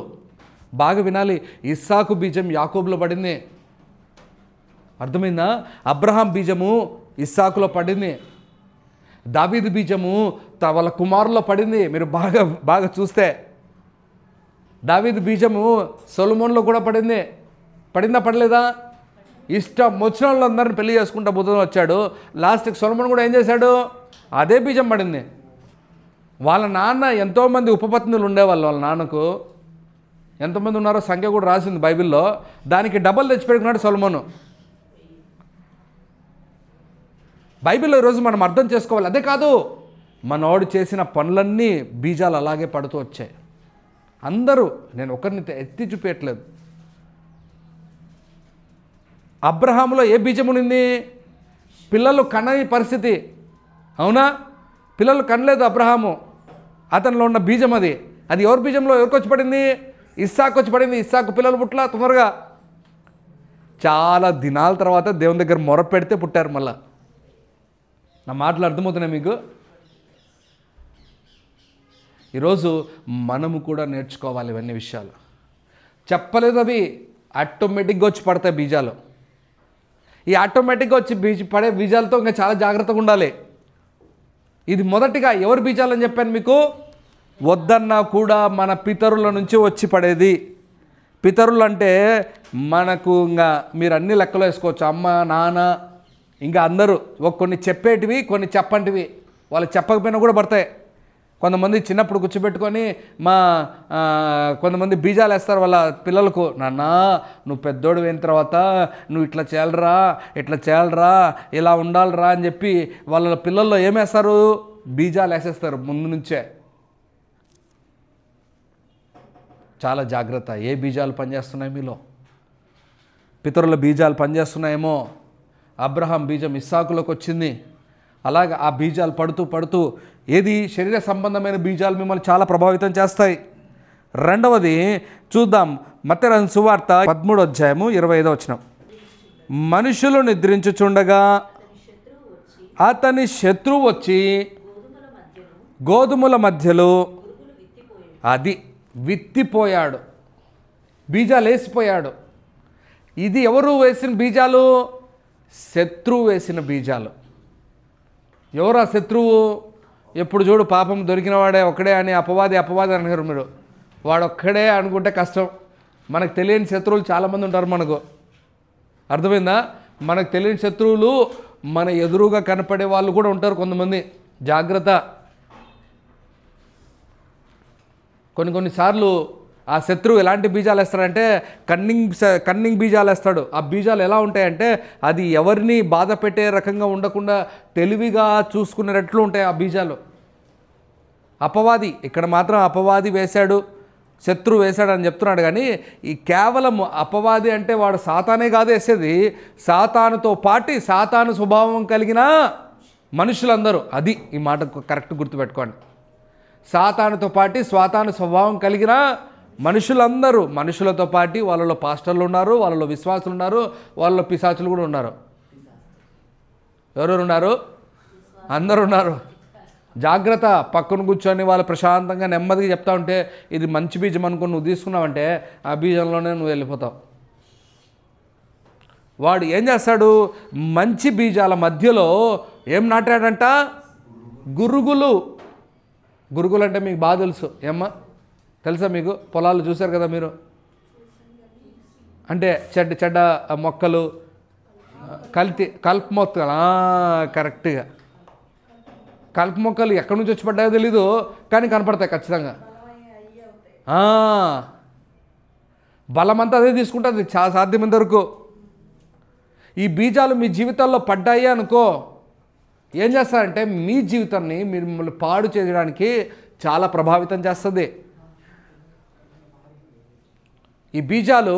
S1: బాగా వినాలి. ఇస్సాకు బీజం యాకోబులో పడింది. అర్థమైందా? అబ్రహాం బీజము ఇస్సాకులో పడింది. దావీదు బీజము వాళ్ళ కుమారులో పడింది. మీరు బాగా చూస్తే దావీదు బీజము సొలొమోన్లో కూడా పడింది. పడిందా పడలేదా? ఇష్టం వచ్చిన వాళ్ళందరినీ పెళ్లి చేసుకుంటా బుద్ధుని వచ్చాడు. లాస్ట్కి సొలొమోన్ కూడా ఏం చేశాడు? అదే బీజం పడింది. వాళ్ళ నాన్న ఎంతోమంది ఉపపత్నులు ఉండేవాళ్ళు. వాళ్ళ నాన్నకు ఎంతమంది ఉన్నారో సంఖ్య కూడా రాసింది బైబిల్లో. దానికి డబల్ తెచ్చిపెట్టుకున్నాడు సొలొమోను. బైబిల్లో ఈరోజు మనం అర్థం చేసుకోవాలి. అదే కాదు, మనోడు చేసిన పనులన్నీ బీజాలు అలాగే పడుతూ వచ్చాయి. అందరూ, నేను ఒకరిని ఎత్తి చూపించట్లేదు. అబ్రహాములో ఏ బీజం ఉన్నింది? పిల్లలు కనని పరిస్థితి, అవునా? పిల్లలు కనలేదు అబ్రహాము. అతనిలో ఉన్న బీజం అది ఎవరి బీజంలో ఎవరికి వచ్చి పడింది? ఇస్సాకు వచ్చి పడింది. ఇస్సాకు పిల్లలు పుట్టలా తొందరగా. చాలా దినాల తర్వాత దేవుని దగ్గర మొర పెడితే పుట్టారు. మళ్ళా నా మాటలు అర్థమవుతున్నాయి మీకు? ఈరోజు మనము కూడా నేర్చుకోవాలి ఇవన్నీ విషయాలు. చెప్పలేదు, అవి ఆటోమేటిక్గా వచ్చి పడతాయి బీజాలు. ఈ ఆటోమేటిక్గా వచ్చి పడే బీజాలతో ఇంకా చాలా జాగ్రత్తగా ఉండాలి. ఇది మొదటిగా ఎవరి బీజాలని చెప్పాను మీకు? వద్దన్నా కూడా మన పితరుల నుంచి వచ్చి పడేది. పితరులు అంటే మనకు ఇంకా మీరు అన్ని లెక్కలో వేసుకోవచ్చు. అమ్మ, నాన్న, ఇంకా అందరూ. కొన్ని చెప్పేటివి, కొన్ని చెప్పంటివి. వాళ్ళు చెప్పకపోయినా కూడా పడతాయి. కొంతమంది చిన్నప్పుడు కూర్చోబెట్టుకొని కొంతమంది బీజాలు వేస్తారు వాళ్ళ పిల్లలకు. నాన్న, నువ్వు పెద్దోడు అయిన తర్వాత నువ్వు ఇట్లా చేయాలరా, ఇలా ఉండాలిరా అని చెప్పి వాళ్ళ పిల్లల్లో ఏమేస్తారు? బీజాలు వేసేస్తారు ముందు నుంచే. చాలా జాగ్రత్త. ఏ బీజాలు పనిచేస్తున్నాయి మీలో? పితరుల బీజాలు పనిచేస్తున్నాయేమో. అబ్రహాం బీజం ఇస్సాకులోకి వచ్చింది. అలాగే ఆ బీజాలు పడుతూ ఏది శరీర సంబంధమైన బీజాలు మిమ్మల్ని చాలా ప్రభావితం చేస్తాయి. రెండవది చూద్దాం. మత్తయి రాసిన సువార్త 13:25. మనుషులు నిద్రించుచుండగా అతని శత్రువు వచ్చి గోధుమల మధ్యలో అది విత్తిపోయాడు. బీజాలు వేసిపోయాడు. ఇది ఎవరు వేసిన బీజాలు? శత్రువు వేసిన బీజాలు. ఎవరు ఆ శత్రువు? ఎప్పుడు చూడు పాపం దొరికిన వాడే ఒక్కడే అని అపవాది అంటారు మీరు. వాడొక్కడే అనుకుంటే కష్టం. మనకు తెలియని శత్రువులు చాలామంది ఉంటారు మనకు. అర్థమైందా? మనకు తెలియని శత్రువులు మన ఎదురుగా కనపడే వాళ్ళు కూడా ఉంటారు కొంతమంది. జాగ్రత్త. కొన్నిసార్లు ఆ శత్రువు ఎలాంటి బీజాలు వేస్తాడంటే కన్నింగ్ బీజాలు వేస్తాడు. ఆ బీజాలు ఎలా ఉంటాయంటే అది ఎవరిని బాధ పెట్టే రకంగా ఉండకుండా తెలివిగా చూసుకునేటట్లు ఉంటాయి ఆ బీజాలు. అపవాది ఇక్కడ మాత్రం అపవాది వేశాడు, శత్రువు వేశాడు అని చెప్తున్నాడు. కానీ ఈ కేవలం అపవాది అంటే వాడు సాతానే కాదు వేసేది, సాతానుతో పాటి సాతాను స్వభావం కలిగిన మనుషులందరూ. అది ఈ మాట కరెక్ట్ గుర్తుపెట్టుకోండి. సాతానుతో పాటి స్వాతాను స్వభావం కలిగిన మనుషులందరూ. మనుషులతో పాటి వాళ్ళలో పాస్టర్లు ఉన్నారు, వాళ్ళలో విశ్వాసులు ఉన్నారు, వాళ్ళలో పిశాచులు కూడా ఉన్నారు. ఎవరెవరు ఉన్నారు? అందరూ ఉన్నారు. జాగ్రత్త. పక్కన కూర్చొని వాళ్ళు ప్రశాంతంగా నెమ్మదిగా చెప్తా ఉంటే ఇది మంచి బీజం అనుకుని నువ్వు తీసుకున్నావంటే ఆ బీజంలోనే నువ్వు వెళ్ళిపోతావు. వాడు ఏం చేస్తాడు? మంచి బీజాల మధ్యలో ఏం నాటాడంట? గురుగులు. గురుగులు అంటే మీకు బాగా తెలుసు. ఏమ్మా తెలుసా మీకు? పొలాలు చూశారు కదా మీరు. అంటే చెడ్డ మొక్కలు, కలుపు మొక్కలు. కరెక్ట్గా కలుపు మొక్కలు ఎక్కడి నుంచి వచ్చి పడ్డాయో తెలీదు, కానీ కనపడతాయి ఖచ్చితంగా. బలమంతా అదే తీసుకుంటుంది చాలా సాధ్యమైనంత వరకు. ఈ బీజాలు మీ జీవితాల్లో పడ్డాయి అనుకో, ఏం చేస్తారంటే మీ జీవితాన్ని మిమ్మల్ని పాడు చేయడానికి చాలా ప్రభావితం చేస్తుంది. ఈ బీజాలు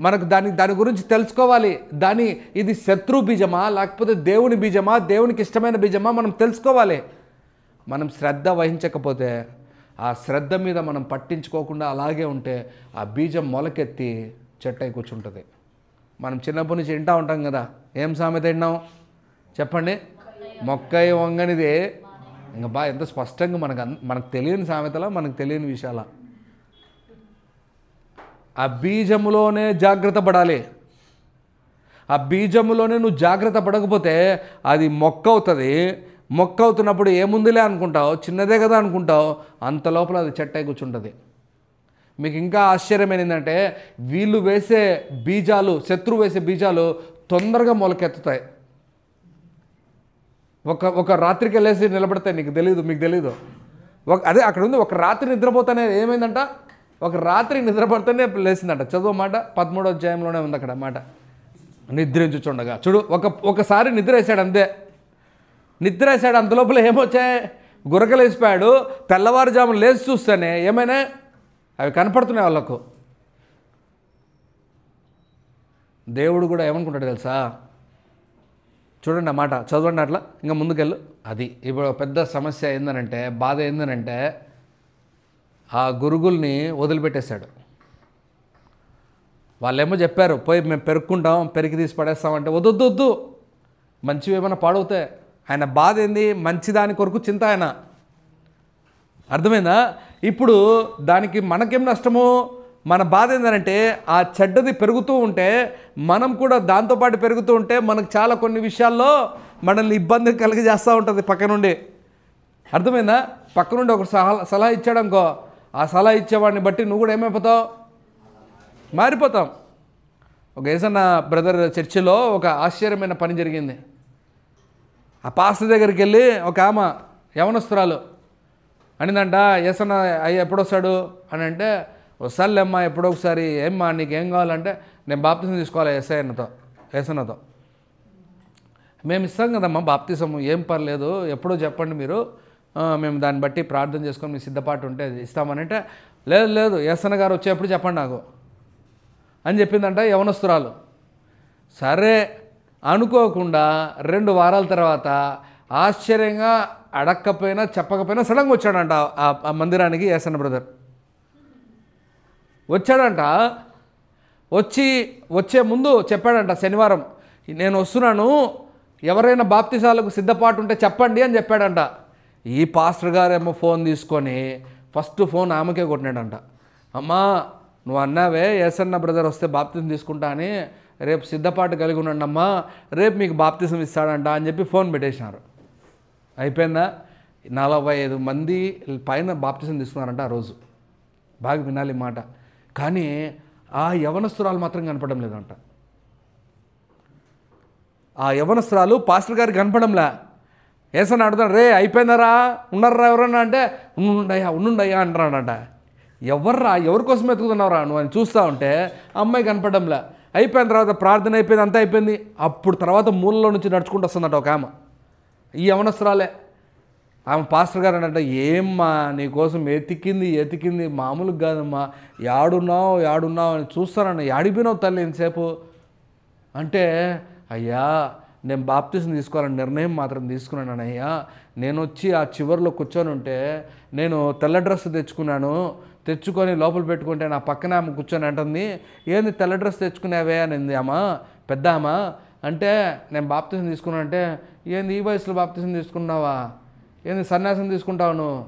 S1: మనకు దాని గురించి తెలుసుకోవాలి. ఇది శత్రు బీజమా లేకపోతే దేవుని బీజమా, దేవునికి ఇష్టమైన బీజమా మనం తెలుసుకోవాలి. మనం శ్రద్ధ వహించకపోతే, ఆ శ్రద్ధ మీద మనం పట్టించుకోకుండా అలాగే ఉంటే ఆ బీజం మొలకెత్తి చెట్టై కూర్చుంటుంది. మనం చిన్నప్పటి నుంచి వింటూ ఉంటాం కదా, ఏం సామెత విన్నాం చెప్పండి? మొక్కై వంగనిదే. ఇంకా బాగా ఎంత స్పష్టంగా మనకు తెలియని సామెతలా, మనకు తెలియని విషయాల. ఆ బీజములోనే జాగ్రత్త పడాలి. ఆ బీజములోనే నువ్వు జాగ్రత్త పడకపోతే అది మొక్క అవుతుంది. మొక్క అవుతున్నప్పుడు ఏముందిలే అనుకుంటావు, చిన్నదే కదా అనుకుంటావు, అంత లోపల అది చెట్టై కూర్చుంటుంది. మీకు ఇంకా ఆశ్చర్యం ఏంటంటే వీళ్ళు వేసే బీజాలు, శత్రువు వేసే బీజాలు తొందరగా మొలకెత్తుతాయి. ఒక రాత్రికి వెళ్ళేసి నిలబడతాయి. మీకు తెలీదు. అదే అక్కడ ఉంది. ఒక రాత్రి నిద్రపోతానే ఏమైందంట ఒక రాత్రి నిద్రపడితేనే లేచిందంట. చదువు మాట 13వ అధ్యాయంలోనే ఉంది అక్కడ మాట. నిద్రించుచుండగా చూడు, ఒకసారి నిద్ర వేసాడు అంతే. నిద్ర వేసాడు, అంత లోపల ఏమొచ్చాయి, గురకలు వేసిపోయాడు. తెల్లవారుజామున లేచి చూస్తేనే ఏమైనా అవి కనపడుతున్నాయి వాళ్ళకు. దేవుడు కూడా ఏమనుకుంటాడు తెలుసా? చూడండి ఆ మాట చదవండి అట్లా, ఇంకా ముందుకెళ్ళు. అది ఇప్పుడు పెద్ద సమస్య ఏందనంటే, బాధ ఏందనంటే, ఆ గురుగుల్ని వదిలిపెట్టేశాడు. వాళ్ళేమో చెప్పారు, పోయి మేము పెరుక్కుంటాం, పెరికి తీసి పడేస్తామంటే వద్దు, మంచివి ఏమైనా పాడవుతాయి. ఆయన బాధ ఏంది? మంచిదాని కొరకు చింత ఆయన. అర్థమైందా? ఇప్పుడు దానికి మనకేం నష్టము? మన బాధ ఏంటంటే ఆ చెడ్డది పెరుగుతూ ఉంటే మనం కూడా దాంతోపాటు పెరుగుతూ ఉంటే మనకు చాలా కొన్ని విషయాల్లో మనల్ని ఇబ్బంది కలిగజేస్తూ ఉంటుంది పక్క నుండి. అర్థమైందా? పక్క నుండి ఒక సలహా ఇచ్చాడనుకో, ఆ సలహా ఇచ్చేవాడిని బట్టి నువ్వు కూడా ఏమైపోతావు? మారిపోతాం. ఒక ఏసన్న బ్రదర్ చర్చిలో ఒక ఆశ్చర్యమైన పని జరిగింది. ఆ పాస్టర్ దగ్గరికి వెళ్ళి ఒక ఆమె యవనస్తురాలు అనిందంట, ఏసన్న అయ్యా ఎప్పుడొస్తాడు అని అంటే, వస్తాలేమ్మా ఎప్పుడో ఒకసారి. ఏమ్మా నీకేం కావాలంటే, నేను బాప్తిజం తీసుకోవాలి ఏసన్నతో. మేము ఇస్తాం కదమ్మా బాప్తిజం, ఏం పర్లేదు, ఎప్పుడో చెప్పండి మీరు, మేము దాన్ని బట్టి ప్రార్థన చేసుకొని మీ సిద్ధపాటు ఉంటే ఇస్తామని అంటే, లేదు ఏసన్న గారు వచ్చేప్పుడు చెప్పండి నాకు అని చెప్పిందంట యవనస్తురాలు. సరే అనుకోకుండా 2 వారాల తర్వాత ఆశ్చర్యంగా అడక్కపోయినా చెప్పకపోయినా సడన్గా వచ్చాడంట ఆ మందిరానికి ఏసన్న బ్రదర్. వచ్చాడంట, వచ్చే ముందు చెప్పాడంట, శనివారం నేను వస్తున్నాను, ఎవరైనా బాప్తిసాలకు సిద్ధపాటు ఉంటే చెప్పండి అని చెప్పాడంట. ఈ పాస్టర్ గారేమో ఫోన్ తీసుకొని ఫస్ట్ ఫోన్ ఆమెకే కొట్టినాడంట. అమ్మా నువ్వు అన్నావే ఏసన్న బ్రదర్ వస్తే బాప్తిజం తీసుకుంటా అని, రేపు సిద్ధపాటు కలిగి ఉండండి అమ్మా, రేపు మీకు బాప్తిజం ఇస్తాడంట అని చెప్పి ఫోన్ పెట్టేసినారు. అయిపోయిందా? 45 మంది పైన బాప్తిజం తీసుకున్నారంట ఆ రోజు. బాగా వినాలి మాట. కానీ ఆ యవనస్తురాలు మాత్రం కనపడడం లేదంట. ఆ యవనస్తురాలు పాస్టర్ గారికి కనపడంలే. ఏసన్న అడుగుతాడు, రే అయిపోయిందరా, ఉన్నారా ఎవరన్నా అంటే, ఉండుండయ్యా అంటున్నాడంట. ఎవర్రా, ఎవరి కోసం ఎత్తుకుతున్నావురా నువ్వు అని చూస్తూ ఉంటే అమ్మాయి కనపడంలే. అయిపోయిన తర్వాత ప్రార్థన అయిపోయింది, అంతా అయిపోయింది. అప్పుడు తర్వాత మూలలో నుంచి నడుచుకుంటూ వస్తుందట ఒక ఆమె, ఈ యవనస్తురాలే. ఆమె పాస్టర్ గారు అంటే, ఏమ్మా నీకోసం ఎతికింది మామూలుగా కాదమ్మా, యాడున్నావు అని చూస్తానన్న, యాడిపోయినావు తల్లి ఇంతసేపు అంటే, అయ్యా నేను బాప్తిజం తీసుకోవాలని నిర్ణయం మాత్రం తీసుకున్నాను అయ్యా. నేను వచ్చి ఆ చివరిలో కూర్చొని ఉంటే నేను తెల్ల డ్రెస్ తెచ్చుకొని లోపల పెట్టుకుంటే నా పక్కన ఆమె కూర్చొని అంటుంది, ఏంది తెల్ల డ్రెస్ తెచ్చుకున్నావే అనింది ఆమె, పెద్ద ఆమె. అంటే నేను బాప్తిజం తీసుకున్నాను అంటే, ఏంది ఈ వయసులో బాప్తిజం తీసుకున్నావా, ఏంది సన్యాసం తీసుకుంటావు నువ్వు,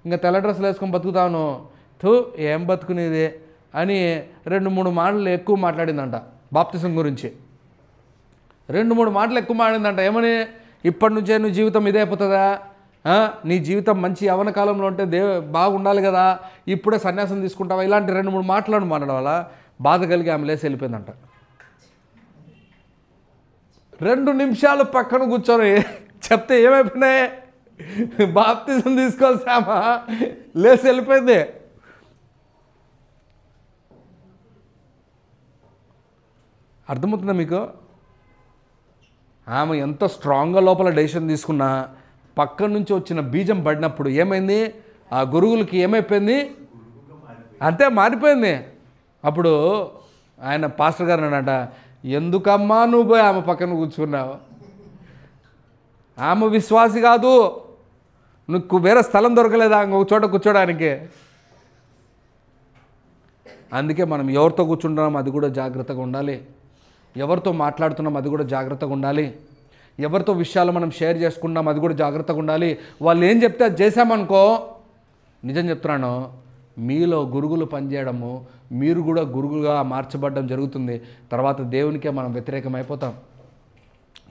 S1: ఇంకా తెల్ల డ్రెస్సులు వేసుకొని బతుకుతావును, ఏం బతుకునేది అని 2-3 మాటలు ఎక్కువ మాట్లాడిందంట బాప్తిజం గురించి. 2-3 మాటలు ఎక్కువ మాట్లాడిందంట. ఏమని, ఇప్పటి నుంచే నువ్వు జీవితం ఇదే అయిపోతుందా, నీ జీవితం మంచి యవ్వన కాలంలో ఉంటే బాగుండాలి కదా, ఇప్పుడే సన్యాసం తీసుకుంటావా, ఇలాంటి 2-3 మాటలను మాట్లాడడం వల్ల బాధ కలిగి ఆమె లేసి వెళ్ళిపోయిందంట. 2 నిమిషాలు పక్కన కూర్చొని చెప్తే ఏమైపోయినాయి, బాప్తిజం తీసుకోవాల్సామా లేసి వెళ్ళిపోయింది. అర్థమవుతుందా మీకు? ఆమె ఎంత స్ట్రాంగ్గా లోపల డెసిషన్ తీసుకున్నా పక్క నుంచి వచ్చిన బీజం పడినప్పుడు ఏమైంది, ఆ గురుగులకి ఏమైపోయింది, అంతే మారిపోయింది. అప్పుడు ఆయన పాస్టర్ గారు అన్నట, ఎందుకమ్మా నువ్వు పోయి ఆమె పక్కన కూర్చున్నావు, ఆమె విశ్వాసి కాదు, నువ్వు వేరే స్థలం దొరకలేదా ఇంకొక చోట కూర్చోడానికి. అందుకే మనం ఎవరితో కూర్చుంటున్నాం అది కూడా జాగ్రత్తగా ఉండాలి, ఎవరితో మాట్లాడుతున్నాం అది కూడా జాగ్రత్తగా ఉండాలి, ఎవరితో విషయాలు మనం షేర్ చేసుకున్నాం అది కూడా జాగ్రత్తగా ఉండాలి. వాళ్ళు ఏం చెప్తే అది చేసామనుకో, నిజం చెప్తున్నాను, మీలో గురుగులు పనిచేయడము, మీరు కూడా గురుగుగా మార్చబడడం జరుగుతుంది. తర్వాత దేవునికే మనం వ్యతిరేకమైపోతాం.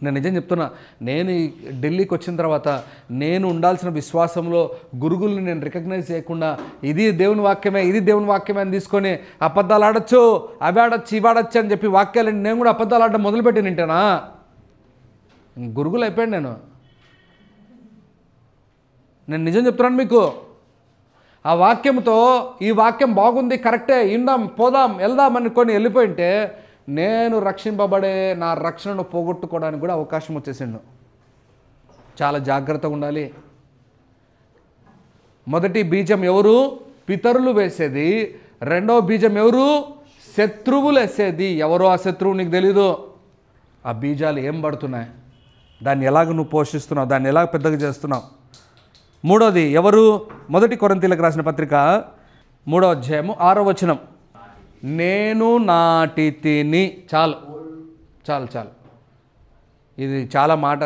S1: నేను నిజం చెప్తున్నా, నేను ఢిల్లీకి వచ్చిన తర్వాత నేను ఉండాల్సిన విశ్వాసంలో గురుగుల్ని నేను రికగ్నైజ్ చేయకుండా ఇది దేవుని వాక్యమే అని తీసుకొని అబద్ధాలు ఆడచ్చు, అవి ఆడచ్చు, ఇవి ఆడచ్చు అని చెప్పి వాక్యాలని నేను కూడా అబద్ధాలు ఆడడం మొదలుపెట్టి నింటానా, గురుగులు అయిపోయాను నేను నిజం చెప్తున్నాను మీకు. ఆ వాక్యంతో ఈ వాక్యం బాగుంది, కరెక్టే, ఇందాం, పోదాం, వెళ్దాం అనుకొని వెళ్ళిపోయింటే నేను రక్షింపబడే నా రక్షణను పోగొట్టుకోవడానికి కూడా అవకాశం వచ్చేసిండు. చాలా జాగ్రత్తగా ఉండాలి. మొదటి బీజం ఎవరు? పితరులు వేసేది. రెండవ బీజం ఎవరు? శత్రువులు వేసేది. ఎవరో ఆ శత్రువు నీకు తెలీదు. ఆ బీజాలు ఏం పడుతున్నాయి, దాన్ని ఎలాగ నువ్వు పోషిస్తున్నావు, దాన్ని ఎలాగ పెద్దగా చేస్తున్నావు. మూడోది ఎవరు? మొదటి కొరింథీయులకు రాసిన పత్రిక 3వ అధ్యాయము 6వ వచనం. నేను నాటి తిని. చాలు చాలు చాలు, ఇది చాలా మాట,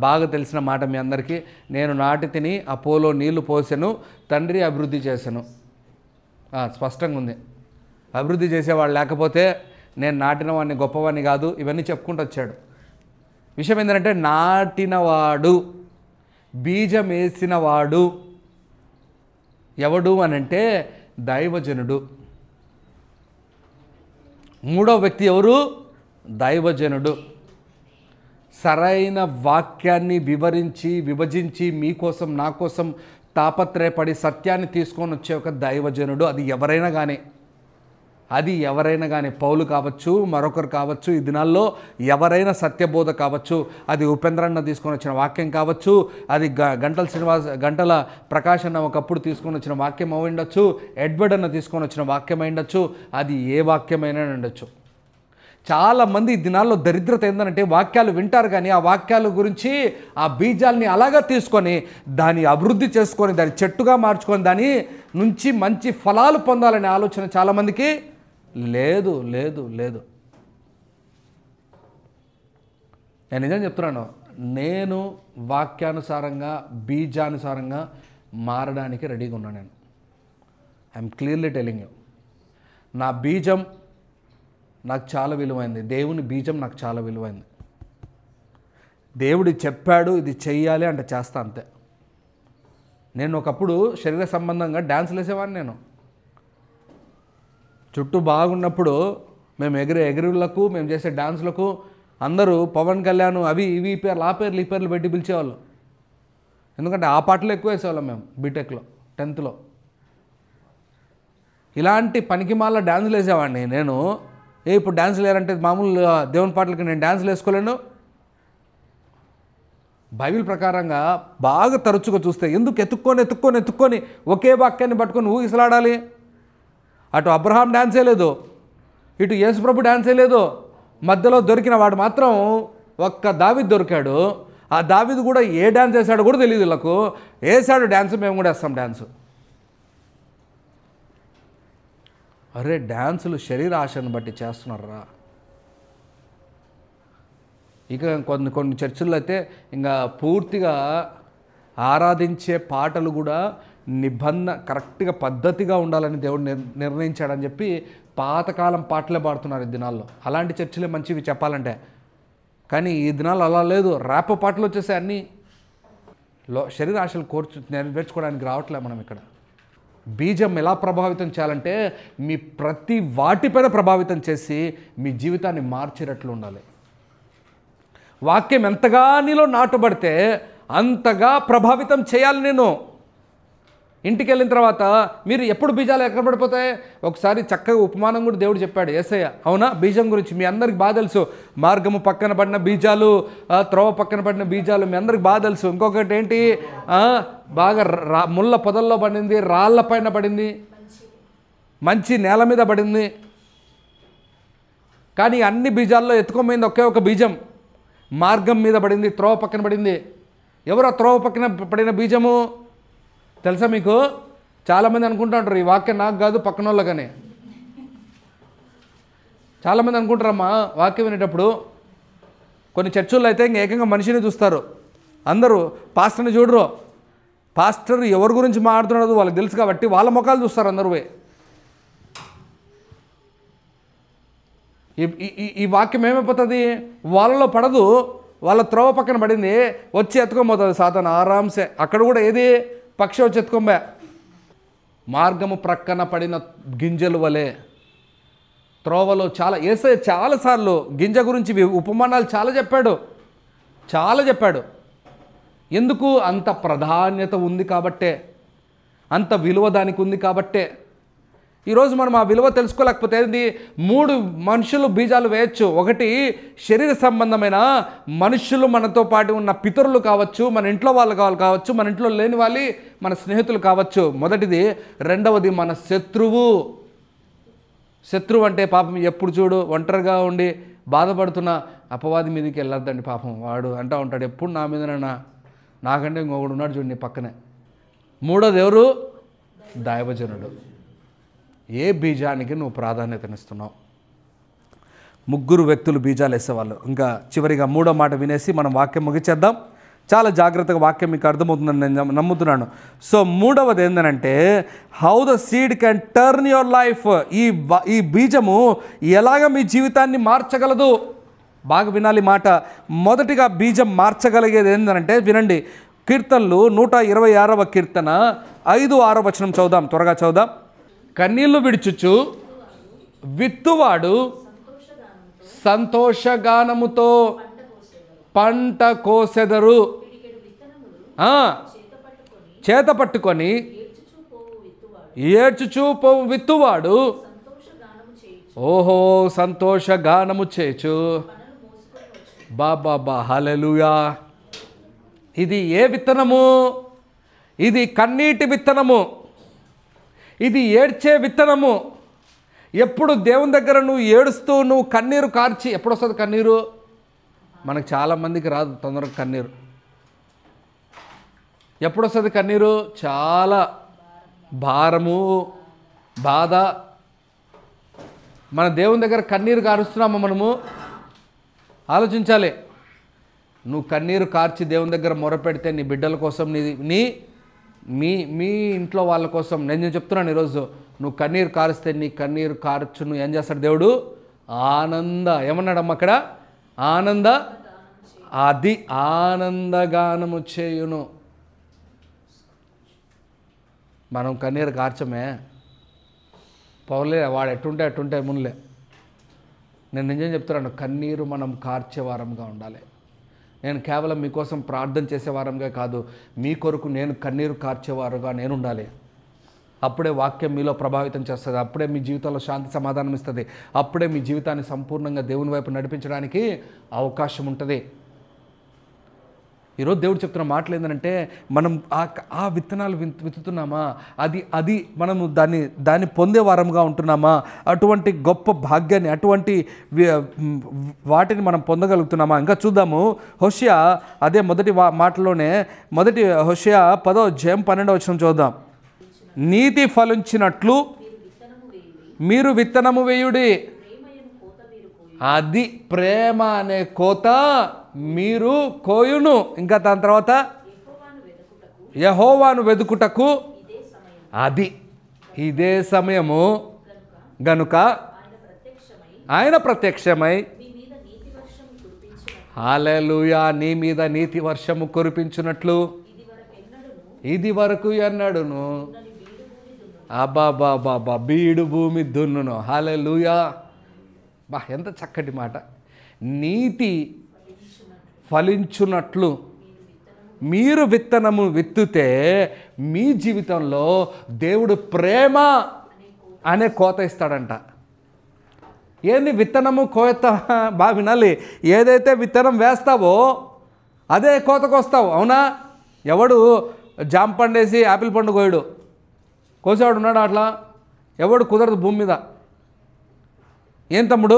S1: బాగా తెలిసిన మాట మీ అందరికీ. నేను నాటి తిని, అపోలో నీళ్లు పోసెను, తండ్రి అభివృద్ధి చేశాను. స్పష్టంగా ఉంది. అభివృద్ధి చేసేవాడు లేకపోతే నేను నాటిన వాడిని గొప్పవాడిని కాదు, ఇవన్నీ చెప్పుకుంటూ వచ్చాడు. విషయం ఏంటంటే నాటినవాడు, బీజం వేసినవాడు ఎవడు అని అంటే దైవజనుడు. మూడవ వ్యక్తి ఎవరు? దైవజనుడు. సరైన వాక్యాన్ని విభజించి మీకోసం నా కోసం తాపత్రయపడి సత్యాన్ని తీసుకొని వచ్చే ఒక దైవజనుడు. అది ఎవరైనా కానీ పౌలు కావచ్చు, మరొకరు కావచ్చు, ఈ దినాల్లో ఎవరైనా సత్యబోధ కావచ్చు, అది ఉపేంద్రన్న తీసుకొని వచ్చిన వాక్యం కావచ్చు, అది గంటల ప్రకాష్ అన్న ఒకప్పుడు తీసుకొని వచ్చిన వాక్యం అయి ఉండొచ్చు, ఎడ్వర్డ్ అన్న తీసుకొని వచ్చిన వాక్యం అయి ఉండొచ్చు, అది ఏ వాక్యమైనా ఉండొచ్చు. చాలామంది ఈ దినాల్లో దరిద్రత ఏంటంటే వాక్యాలు వింటారు కానీ ఆ వాక్యాల గురించి ఆ బీజాలని అలాగా తీసుకొని దాన్ని అభివృద్ధి చేసుకొని దాన్ని చెట్టుగా మార్చుకొని దాని నుంచి మంచి ఫలాలు పొందాలనే ఆలోచన చాలామందికి లేదు లేదు లేదు. నేను నిజం చెప్తున్నాను, నేను వాక్యానుసారంగా బీజానుసారంగా మారడానికి రెడీగా ఉన్నాను. నేను ఐఎమ్ క్లియర్లీ టెలింగ్ యూ, నా బీజం నాకు చాలా విలువైంది. దేవుని బీజం నాకు చాలా విలువైంది. దేవుడు చెప్పాడు ఇది చెయ్యాలి అంటే చేస్తా, అంతే. నేను ఒకప్పుడు శరీర సంబంధంగా డ్యాన్సులు వేసేవాడిని. నేను చుట్టూ బాగున్నప్పుడు మేము ఎగురులకు మేము చేసే డ్యాన్సులకు అందరూ పవన్ కళ్యాణ్ అవి ఇవి పేర్లు ఆ పేర్లు ఈ పేర్లు పెట్టి పిలిచేవాళ్ళు. ఎందుకంటే ఆ పాటలు ఎక్కువ వేసేవాళ్ళం మేము బీటెక్లో 10th. ఇలాంటి పనికిమాల డ్యాన్సులు వేసేవాడిని నేను. ఇప్పుడు డ్యాన్సులు వేయాలంటే మామూలు దేవుని పాటలకి నేను డ్యాన్సులు వేసుకోలేను. బైబిల్ ప్రకారంగా బాగా తరచుగా చూస్తే ఎందుకు ఎత్తుక్కొని ఒకే వాక్యాన్ని పట్టుకొని ఊగిసలాడాలి? అటు అబ్రహాం డ్యాన్సే లేదు, ఇటు యేసుప్రభు డ్యాన్సే లేదు. మధ్యలో దొరికిన వాడు మాత్రం ఒక్క దావీదు దొరికాడు. ఆ దావీదు కూడా ఏ డ్యాన్స్ వేసాడో కూడా తెలియదు వీళ్ళకు. వేసాడు డ్యాన్స్, మేము కూడా వేస్తాం డ్యాన్స్. అరే డ్యాన్సులు శరీర ఆశను బట్టి చేస్తున్నారా? ఇక కొన్ని చర్చిల్లో అయితే ఇంకా పూర్తిగా ఆరాధించే పాటలు కూడా కరెక్ట్గా పద్ధతిగా ఉండాలని దేవుడు నిర్ణయించాడని చెప్పి పాతకాలం పాటలే పాడుతున్నారు ఈ దినాల్లో. అలాంటి చర్చిలే మంచివి చెప్పాలంటే. కానీ ఈ దినాల్లో అలా లేదు. ర్యాప్ పాటలు వచ్చేసాయి అన్నీ. శరీర ఆశలు నెరవేర్చుకోవడానికి రావట్లే మనం ఇక్కడ. బీజం ఎలా ప్రభావితం చేయాలంటే మీ ప్రతి వాటిపైన ప్రభావితం చేసి మీ జీవితాన్ని మార్చేటట్లు ఉండాలి. వాక్యం ఎంతగా నీలో నాటుబడితే అంతగా ప్రభావితం చేయాలి. నేను ఇంటికి వెళ్ళిన తర్వాత మీరు ఎప్పుడు బీజాలు ఎక్కడ పడిపోతాయి? ఒకసారి చక్కగా ఉపమానం కూడా దేవుడు చెప్పాడు యేసయ్య. అవునా? బీజం గురించి మీ అందరికి బాగా తెలుసు. మార్గము పక్కన పడిన బీజాలు, త్రోవ పక్కన పడిన బీజాలు మీ అందరికి బాగా తెలుసు. ఇంకొకటి ఏంటి? బాగా ముళ్ళ పొదల్లో పడింది, రాళ్ళ పైన పడింది, మంచి నేల మీద పడింది. కానీ అన్ని బీజాల్లో ఎత్తుకోమైంది ఒకే ఒక బీజం. మార్గం మీద పడింది, త్రోవ పక్కన పడింది. ఎవరు ఆ త్రోవ పక్కన పడిన బీజము తెలుసా మీకు? చాలామంది అనుకుంటుంటారు ఈ వాక్యం నాకు కాదు పక్కన వాళ్ళకనే. చాలామంది అనుకుంటారమ్మా వాక్యం వినేటప్పుడు. కొన్ని చర్చుల్లో అయితే ఇంకా ఏకంగా మనిషిని చూస్తారు. అందరూ పాస్టర్ని చూడరు. పాస్టర్ ఎవరి గురించి మాట్లాడుతున్నాడు వాళ్ళకి తెలుసు కాబట్టి వాళ్ళ ముఖాలు చూస్తారు అందరూ. ఈ వాక్యం ఏమైపోతుంది? వాళ్ళలో పడదు, వాళ్ళ త్రోవ పక్కన పడింది, వచ్చి ఎత్తుకోబోతుంది సాతాను ఆరాంసే. అక్కడ కూడా ఏది? పక్షి వచ్చి ఎత్తుకోబే. మార్గము ప్రక్కన పడిన గింజలు వలె త్రోవలో యేసయ్య చాలాసార్లు గింజ గురించి ఉపమానాలు చాలా చెప్పాడు. ఎందుకు? అంత ప్రాధాన్యత ఉంది కాబట్టే. అంత విలువ దానికి ఉంది కాబట్టే. ఈరోజు మనం ఆ విలువ తెలుసుకోలేకపోతే ఏంది, 3 మనుషులు బీజాలు వేయచ్చు. ఒకటి శరీర సంబంధమైన మనుషులు, మనతో పాటు ఉన్న పితరులు కావచ్చు, మన ఇంట్లో వాళ్ళు కావచ్చు, మన ఇంట్లో లేని వాళ్ళు మన స్నేహితులు కావచ్చు. మొదటిది. రెండవది మన శత్రువు. శత్రువు అంటే పాపం ఎప్పుడు చూడు ఒంటరిగా ఉండి బాధపడుతున్న అపవాది మీదకి వెళ్ళొద్దండి. పాపం వాడు అంటూ ఉంటాడు ఎప్పుడు నా మీదనైనా, నాకంటే ఇంకొకడు ఉన్నాడు చూడు నీ పక్కనే. మూడోది ఎవరు? దైవజనుడు. ఏ బీజానికి నువ్వు ప్రాధాన్యతనిస్తున్నావు? 3 వ్యక్తులు బీజాలు వేసేవాళ్ళు. ఇంకా చివరిగా 3వ మాట వినేసి మనం వాక్యం ముగిచేద్దాం. చాలా జాగ్రత్తగా వాక్యం మీకు అర్థమవుతుందని నేను నమ్ముతున్నాను. సో 3వది ఏంటంటే how the seed can turn your life. ఈ బీజము ఎలాగ మీ జీవితాన్ని మార్చగలదు. బాగా వినాలి మాట. మొదటిగా బీజం మార్చగలిగేది ఏంటంటే వినండి. కీర్తనలు 126వ కీర్తన 5-6 వచనం చదువుదాం, త్వరగా చదువుదాం. కన్నీళ్లు విడుచుచు విత్తువాడు సంతోషగానముతో పంట కోసెదరు. చేత పట్టుకొని ఏడ్చుచూ పోవు విత్తువాడు ఓహో సంతోషగానము చేచు. బాబా హల్లెలూయా. ఇది ఏ విత్తనము? ఇది కన్నీటి విత్తనము. ఇది ఏడ్చే విత్తనము. ఎప్పుడు దేవుని దగ్గర నువ్వు ఏడుస్తూ నువ్వు కన్నీరు కార్చి, ఎప్పుడు వస్తుంది కన్నీరు? మనకు చాలామందికి రాదు తొందరగా కన్నీరు. ఎప్పుడు వస్తుంది కన్నీరు? చాలా భారము, బాధ. మన దేవుని దగ్గర కన్నీరు కారుస్తున్నామా మనము? ఆలోచించాలి. నువ్వు కన్నీరు కార్చి దేవుని దగ్గర మొరపెడితే నీ బిడ్డల కోసం, మీ ఇంట్లో వాళ్ళ కోసం, నేను చెప్తున్నాను ఈరోజు, నువ్వు కన్నీరు కారుస్తే నీ కన్నీరు కార్చు నువ్వు ఏం చేస్తాడు దేవుడు? ఏమన్నాడమ్మ అక్కడ? అది ఆనందగానము చేయును. మనం కన్నీరు కార్చమే. పౌలే వాడు ఎట్టుంటే మునులే. నేను నిజం చెప్తున్నాను, కన్నీరు మనం కార్చే వారంగా ఉండాలి. నేను కేవలం మీకోసం ప్రార్థన చేసేవారంగా కాదు, మీ కొరకు నేను కన్నీరు కార్చేవారుగా నేను ఉండాలి. అప్పుడే వాక్యం మీలో ప్రభావితం చేస్తుంది. అప్పుడే మీ జీవితంలో శాంతి సమాధానం ఇస్తుంది. అప్పుడే మీ జీవితాన్ని సంపూర్ణంగా దేవుని వైపు నడిపించడానికి అవకాశం ఉంటుంది. ఈరోజు దేవుడు చెప్తున్న మాటలు ఏంటంటే మనం ఆ విత్తనాలు విత్తుతున్నామా, అది మనము దాన్ని పొందే వారంగా ఉంటున్నామా, అటువంటి గొప్ప భాగ్యాన్ని, అటువంటి వాటిని మనం పొందగలుగుతున్నామా? ఇంకా చూద్దాము. హోషేయ అదే మొదటి మాటలోనే, మొదటి హోషేయ 10వ అధ్యాయం 12వ వచనం చూద్దాం. నీతి ఫలించినట్లు మీరు విత్తనము వేయుడి. అది ప్రేమ అనే కోత మీరు కోయును. ఇంకా దాని తర్వాత యెహోవాను వెదుకుటకు అది ఇదే సమయము గనుక ఆయన ప్రత్యక్షమై హల్లెలూయా నీ మీద నీతి వర్షము కురిపించినట్లు ఇది వరకు ఎన్నడును అబ్బాబాబా బీడు భూమి దున్నును. హల్లెలూయా. ఎంత చక్కటి మాట. నీతి ఫలించున్నట్లు మీరు విత్తనము విత్తుతే మీ జీవితంలో దేవుడు ప్రేమ అనే కోత ఇస్తాడంట. ఏంది విత్తనము కోత? బాగా వినాలి. ఏదైతే విత్తనం వేస్తావో అదే కోతకు వస్తావు. అవునా? ఎవడు జామ పండు వేసి యాపిల్ పండు కోసేవాడు ఉన్నాడు? అట్లా ఎవడు కుదరదు భూమి మీద. ఏం తమ్ముడు,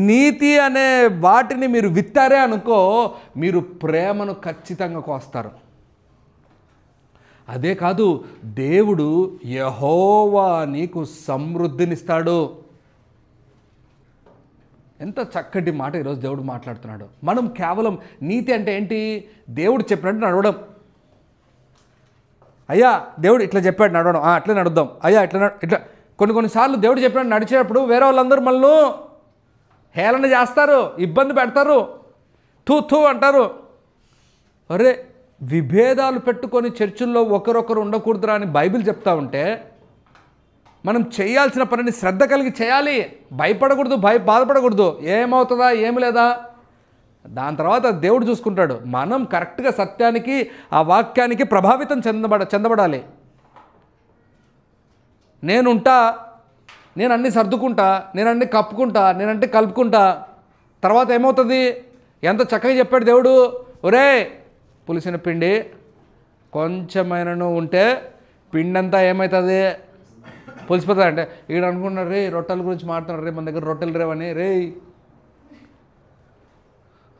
S1: నీతి అనే వాటిని మీరు విత్తారే అనుకో, మీరు ప్రేమను ఖచ్చితంగా కోస్తారు. అదే కాదు, దేవుడు యెహోవా నీకు సమృద్ధినిస్తాడు. ఎంత చక్కటి మాట ఈరోజు దేవుడు మాట్లాడుతున్నాడు. మనం కేవలం నీతి అంటే ఏంటి? దేవుడు చెప్పినట్టు నడవడం. అయ్యా దేవుడు ఇట్లా చెప్పాడు నడవడం, అట్లే నడుద్దాం. అయ్యా ఇట్లా కొన్నిసార్లు దేవుడు చెప్పినట్టు నడిచేటప్పుడు వేరే వాళ్ళందరూ మనల్ని హేళన చేస్తారు, ఇబ్బంది పెడతారు, తూ అంటారు. అరే విభేదాలు పెట్టుకొని చర్చిల్లో ఒకరొకరు ఉండకూడదురా అని బైబిల్ చెప్తా ఉంటే మనం చేయాల్సిన పనిని శ్రద్ధ కలిగి చేయాలి. భయపడకూడదు, బాధపడకూడదు. ఏమవుతుందా ఏమి లేదా దాని తర్వాత దేవుడు చూసుకుంటాడు. మనం కరెక్ట్గా సత్యానికి ఆ వాక్యానికి ప్రభావితం చెందబడాలి. నేనుంటా, నేను అన్నీ సర్దుకుంటా, నేను అన్నీ కప్పుకుంటా, నేనంటే కలుపుకుంటా. తర్వాత ఏమవుతుంది? ఎంత చక్కగా చెప్పాడు దేవుడు, ఒరే పులిసిన పిండి కొంచెమైనను ఉంటే పిండి అంతా ఏమవుతుంది? పులిసిపోతుంది. అంటే ఈడు అనుకున్నారు రే రొట్టెల గురించి మాట్లాడుతున్నారు, రే మన దగ్గర రొట్టెలు రేవని. రే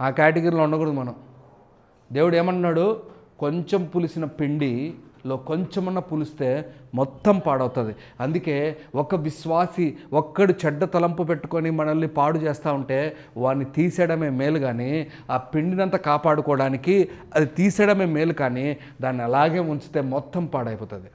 S1: ఆ కేటగిరీలో ఉండకూడదు మనం. దేవుడు ఏమన్నాడు? కొంచెం పులిసిన పిండిలో కొంచెమన్నా పులిస్తే మొత్తం పాడవుతుంది. అందుకే ఒక విశ్వాసి ఒక్కడు చెడ్డ తలంపు పెట్టుకొని మనల్ని పాడు చేస్తూ ఉంటే వాడిని తీసేయడమే మేలు, కానీ ఆ పిండినంతా కాపాడుకోవడానికి అది తీసేయడమే మేలు, కానీ దాన్ని అలాగే ఉంచితే మొత్తం పాడైపోతుంది.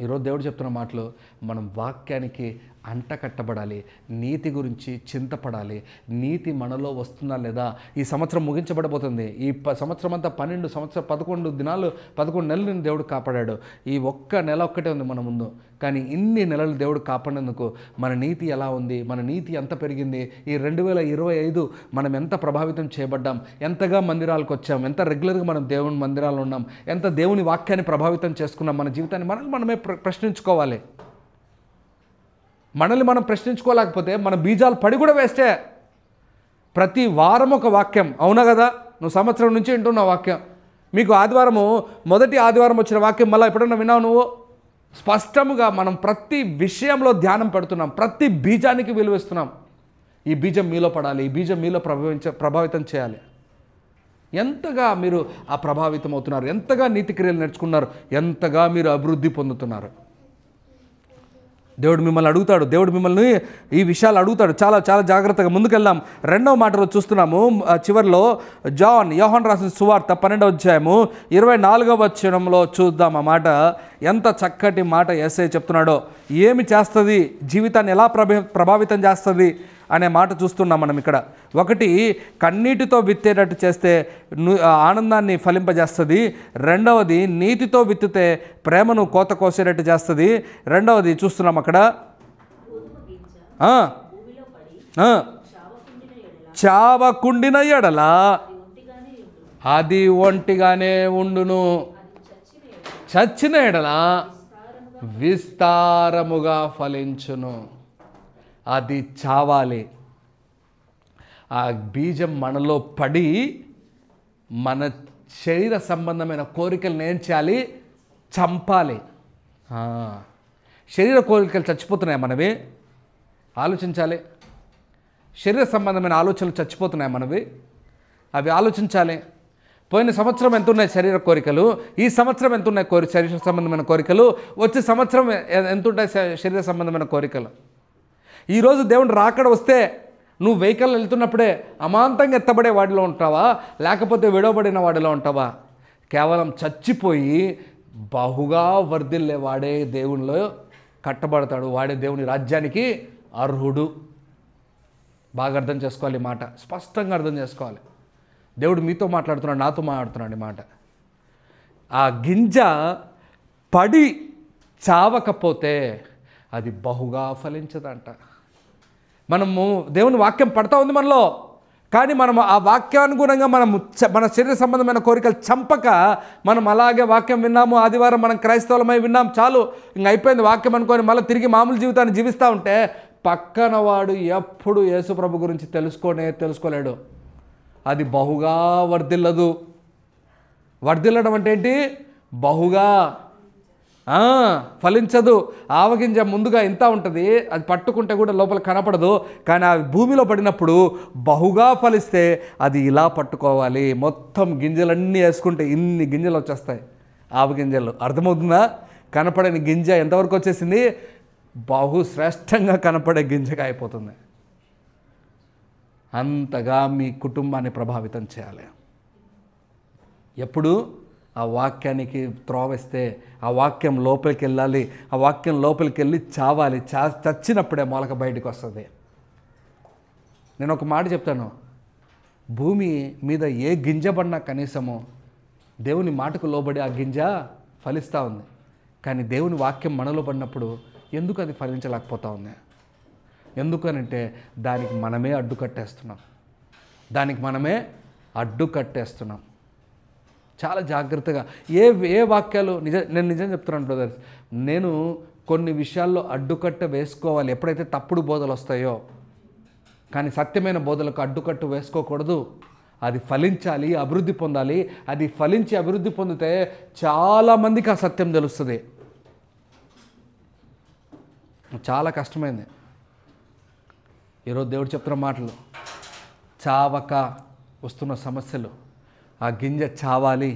S1: ఈరోజు దేవుడు చెప్తున్న మాటలు, మనం వాక్యానికి అంట కట్టబడాలి, నీతి గురించి చింతపడాలి. నీతి మనలో వస్తుందా లేదా? ఈ సంవత్సరం ముగించబడబోతుంది. ఈ సంవత్సరం అంతా 11 దినాలు 11 నెలలు దేవుడు కాపాడాడు. ఈ ఒక్క నెల ఒక్కటే ఉంది మన ముందు, కానీ ఇన్ని నెలలు దేవుడు కాపాడినందుకు మన నీతి ఎలా ఉంది? మన నీతి ఎంత పెరిగింది? ఈ 2025 మనం ఎంత ప్రభావితం చేయబడ్డాం? ఎంతగా మందిరాలకు వచ్చాం? ఎంత రెగ్యులర్గా మనం దేవుని మందిరాల్లో ఉన్నాం? ఎంత దేవుని వాక్యాన్ని ప్రభావితం చేసుకున్నాం? మన జీవితాన్ని మనమే ప్రశ్నించుకోవాలి. మనల్ని మనం ప్రశ్నించుకోలేకపోతే మన బీజాలు పడి కూడా వేస్తే. ప్రతి వారం ఒక వాక్యం, అవునా కదా? నువ్వు సంవత్సరం నుంచి వింటున్న వాక్యం, మీకు ఆదివారము మొదటి ఆదివారం వచ్చిన వాక్యం మళ్ళీ ఎప్పుడన్నా విన్నావు నువ్వు? స్పష్టముగా మనం ప్రతి విషయంలో ధ్యానం పెడుతున్నాం, ప్రతి బీజానికి విలువిస్తున్నాం. ఈ బీజం మీలో పడాలి, ఈ బీజం మీలో ప్రభావితం చేయాలి. ఎంతగా మీరు ఆ ప్రభావితం అవుతున్నారు? ఎంతగా నీతి క్రియలు నేర్చుకున్నారు? ఎంతగా మీరు అభివృద్ధి పొందుతున్నారు? దేవుడు మిమ్మల్ని అడుగుతాడు, దేవుడు మిమ్మల్ని ఈ విషయాలు అడుగుతాడు. చాలా చాలా జాగ్రత్తగా ముందుకెళ్దాం. 2వ మాటలో చూస్తున్నాము, చివరిలో యోహాను రాసిన సువార్త 12వ అధ్యాయము 24వ వచనంలో చూద్దాం. ఆ మాట ఎంత చక్కటి మాట యేసయ్య చెప్తున్నాడో. ఏమి చేస్తుంది, జీవితాన్ని ఎలా ప్రభావితం చేస్తుంది అనే మాట చూస్తున్నాం మనం ఇక్కడ. ఒకటి, కన్నీటితో విత్తేటట్టు చేస్తే ఆనందాన్ని ఫలింపజేస్తుంది. రెండవది, నీతితో విత్తితే ప్రేమను కోత కోసేటట్టు చేస్తుంది. రెండవది చూస్తున్నాం అక్కడ, చావకుండిన ఎడల అది ఒంటిగానే ఉండును, చచ్చిన ఎడల విస్తారముగా ఫలించును. అది చావాలి. ఆ బీజం మనలో పడి మన శరీర సంబంధమైన కోరికలను ఏం చేయాలి? చంపాలి. శరీర కోరికలు చచ్చిపోతున్నాయి మనవి, ఆలోచించాలి. శరీర సంబంధమైన ఆలోచనలు చచ్చిపోతున్నాయి మనవి, అవి ఆలోచించాలి. పోయిన సంవత్సరం ఎంత ఉన్నాయి శరీర కోరికలు, ఈ సంవత్సరం ఎంత ఉన్నాయి శరీర సంబంధమైన కోరికలు, వచ్చే సంవత్సరం ఎంత ఉంటాయి శరీర సంబంధమైన కోరికలు. ఈరోజు దేవుని రాకడ వస్తే నువ్వు వెహికల్ వెళ్తున్నప్పుడే అమాంతంగా ఎత్తబడే వాడిలో ఉంటావా, లేకపోతే విడవబడిన వాడిలో ఉంటావా? కేవలం చచ్చిపోయి బహుగా వర్ధిల్లే వాడే దేవునిలో కట్టబడతాడు, వాడే దేవుని రాజ్యానికి అర్హుడు. బాగా అర్థం చేసుకోవాలి, ఈ మాట స్పష్టంగా అర్థం చేసుకోవాలి. దేవుడు మీతో మాట్లాడుతున్నాడు, నాతో మాట్లాడుతున్నాడు. ఈ మాట, ఆ గింజ పడి చావకపోతే అది బహుగా ఫలించదంట. మనము దేవుని వాక్యం పడతా ఉంది మనలో, కానీ మనం ఆ వాక్యానుగుణంగా మన శరీర సంబంధమైన కోరికలు చంపక మనం అలాగే వాక్యం విన్నాము, ఆదివారం మనం క్రైస్తవులమై విన్నాం, చాలు ఇంక అయిపోయింది వాక్యం అనుకొని మళ్ళీ తిరిగి మామూలు జీవితాన్ని జీవిస్తూ ఉంటే పక్కన వాడు ఎప్పుడు యేసుప్రభు గురించి తెలుసుకోలేడు. అది బహుగా వర్ధిల్లదు. వర్ధిల్లడం అంటే ఏంటి? బహుగా ఫలించదు. ఆవగింజ ముందుగా ఇంత ఉంటుంది, అది పట్టుకుంటే కూడా లోపల కనపడదు, కానీ ఆ భూమిలో పడినప్పుడు బహుగా ఫలిస్తే అది ఇలా పట్టుకోవాలి. మొత్తం గింజలన్నీ వేసుకుంటే ఇన్ని గింజలు వచ్చేస్తాయి, ఆవగింజలు. అర్థమవుతుందా? కనపడని గింజ ఎంతవరకు వచ్చేసింది? బహుశ్రేష్టంగా కనపడే గింజగా అయిపోతుంది. అంతగా మీ కుటుంబాన్ని ప్రభావితం చేయాలి. ఎప్పుడు ఆ వాక్యానికి త్రోవేస్తే ఆ వాక్యం లోపలికి వెళ్ళాలి, ఆ వాక్యం లోపలికి వెళ్ళి చావాలి. చచ్చినప్పుడే మొలక బయటకు వస్తుంది. నేను ఒక మాట చెప్తాను, భూమి మీద ఏ గింజ పడినా కనీసము దేవుని మాటకు లోబడి ఆ గింజ ఫలిస్తూ ఉంది. కానీ దేవుని వాక్యం మనలో పడినప్పుడు ఎందుకు అది ఫలించలేకపోతా ఉంది? ఎందుకనంటే దానికి మనమే అడ్డుకట్టేస్తున్నాం. చాలా జాగ్రత్తగా ఏ వాక్యాలు నేను నిజం చెప్తున్నాను బ్రదర్స్, నేను కొన్ని విషయాల్లో అడ్డుకట్ట వేసుకోవాలి ఎప్పుడైతే తప్పుడు బోధలు వస్తాయో. కానీ సత్యమైన బోధలకు అడ్డుకట్టు వేసుకోకూడదు. అది ఫలించాలి, అభివృద్ధి పొందాలి. అది ఫలించి అభివృద్ధి పొందితే చాలామందికి ఆ సత్యం తెలుస్తుంది. చాలా కష్టమైంది. ఈరోజు దేవుడు చెప్తున్న మాటలు, చావక వస్తున్న సమస్యలు, ఆ గింజ చావాలి,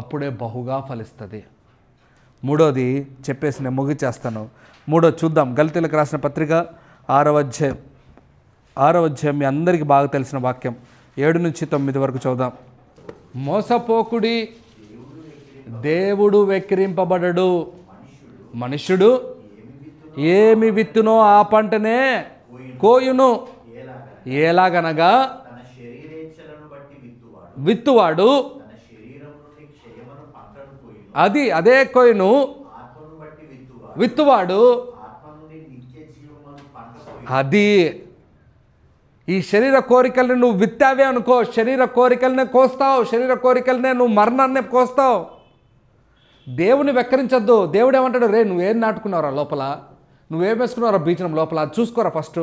S1: అప్పుడే బహుగా ఫలిస్తుంది. మూడోది చెప్పేసి నేను ముగిచేస్తాను. మూడోది చూద్దాం. గల్తీలకు రాసిన పత్రిక 6వ అధ్యాయం మీ అందరికీ బాగా తెలిసిన వాక్యం 7 నుంచి 9 వరకు చూద్దాం. మోసపోకుడి, దేవుడు వెక్కిరింపబడడు. మనుష్యుడు ఏమి విత్తునో ఆ పంటనే కోయును. ఎలాగనగా విత్తువాడు అదే కోయును, విత్తువాడు అది. ఈ శరీర కోరికల్ని నువ్వు విత్తావే అనుకో, శరీర కోరికలనే కోస్తావు, శరీర కోరికలనే నువ్వు మరణాన్నే కోస్తావు. దేవుని వెక్కరించద్దు. దేవుడు ఏమంటాడు, రే నువ్వేం నాటుకున్నావురా లోపల, నువ్వేం వేసుకున్నావురా బీజం లోపల, అది చూసుకోరా ఫస్ట్.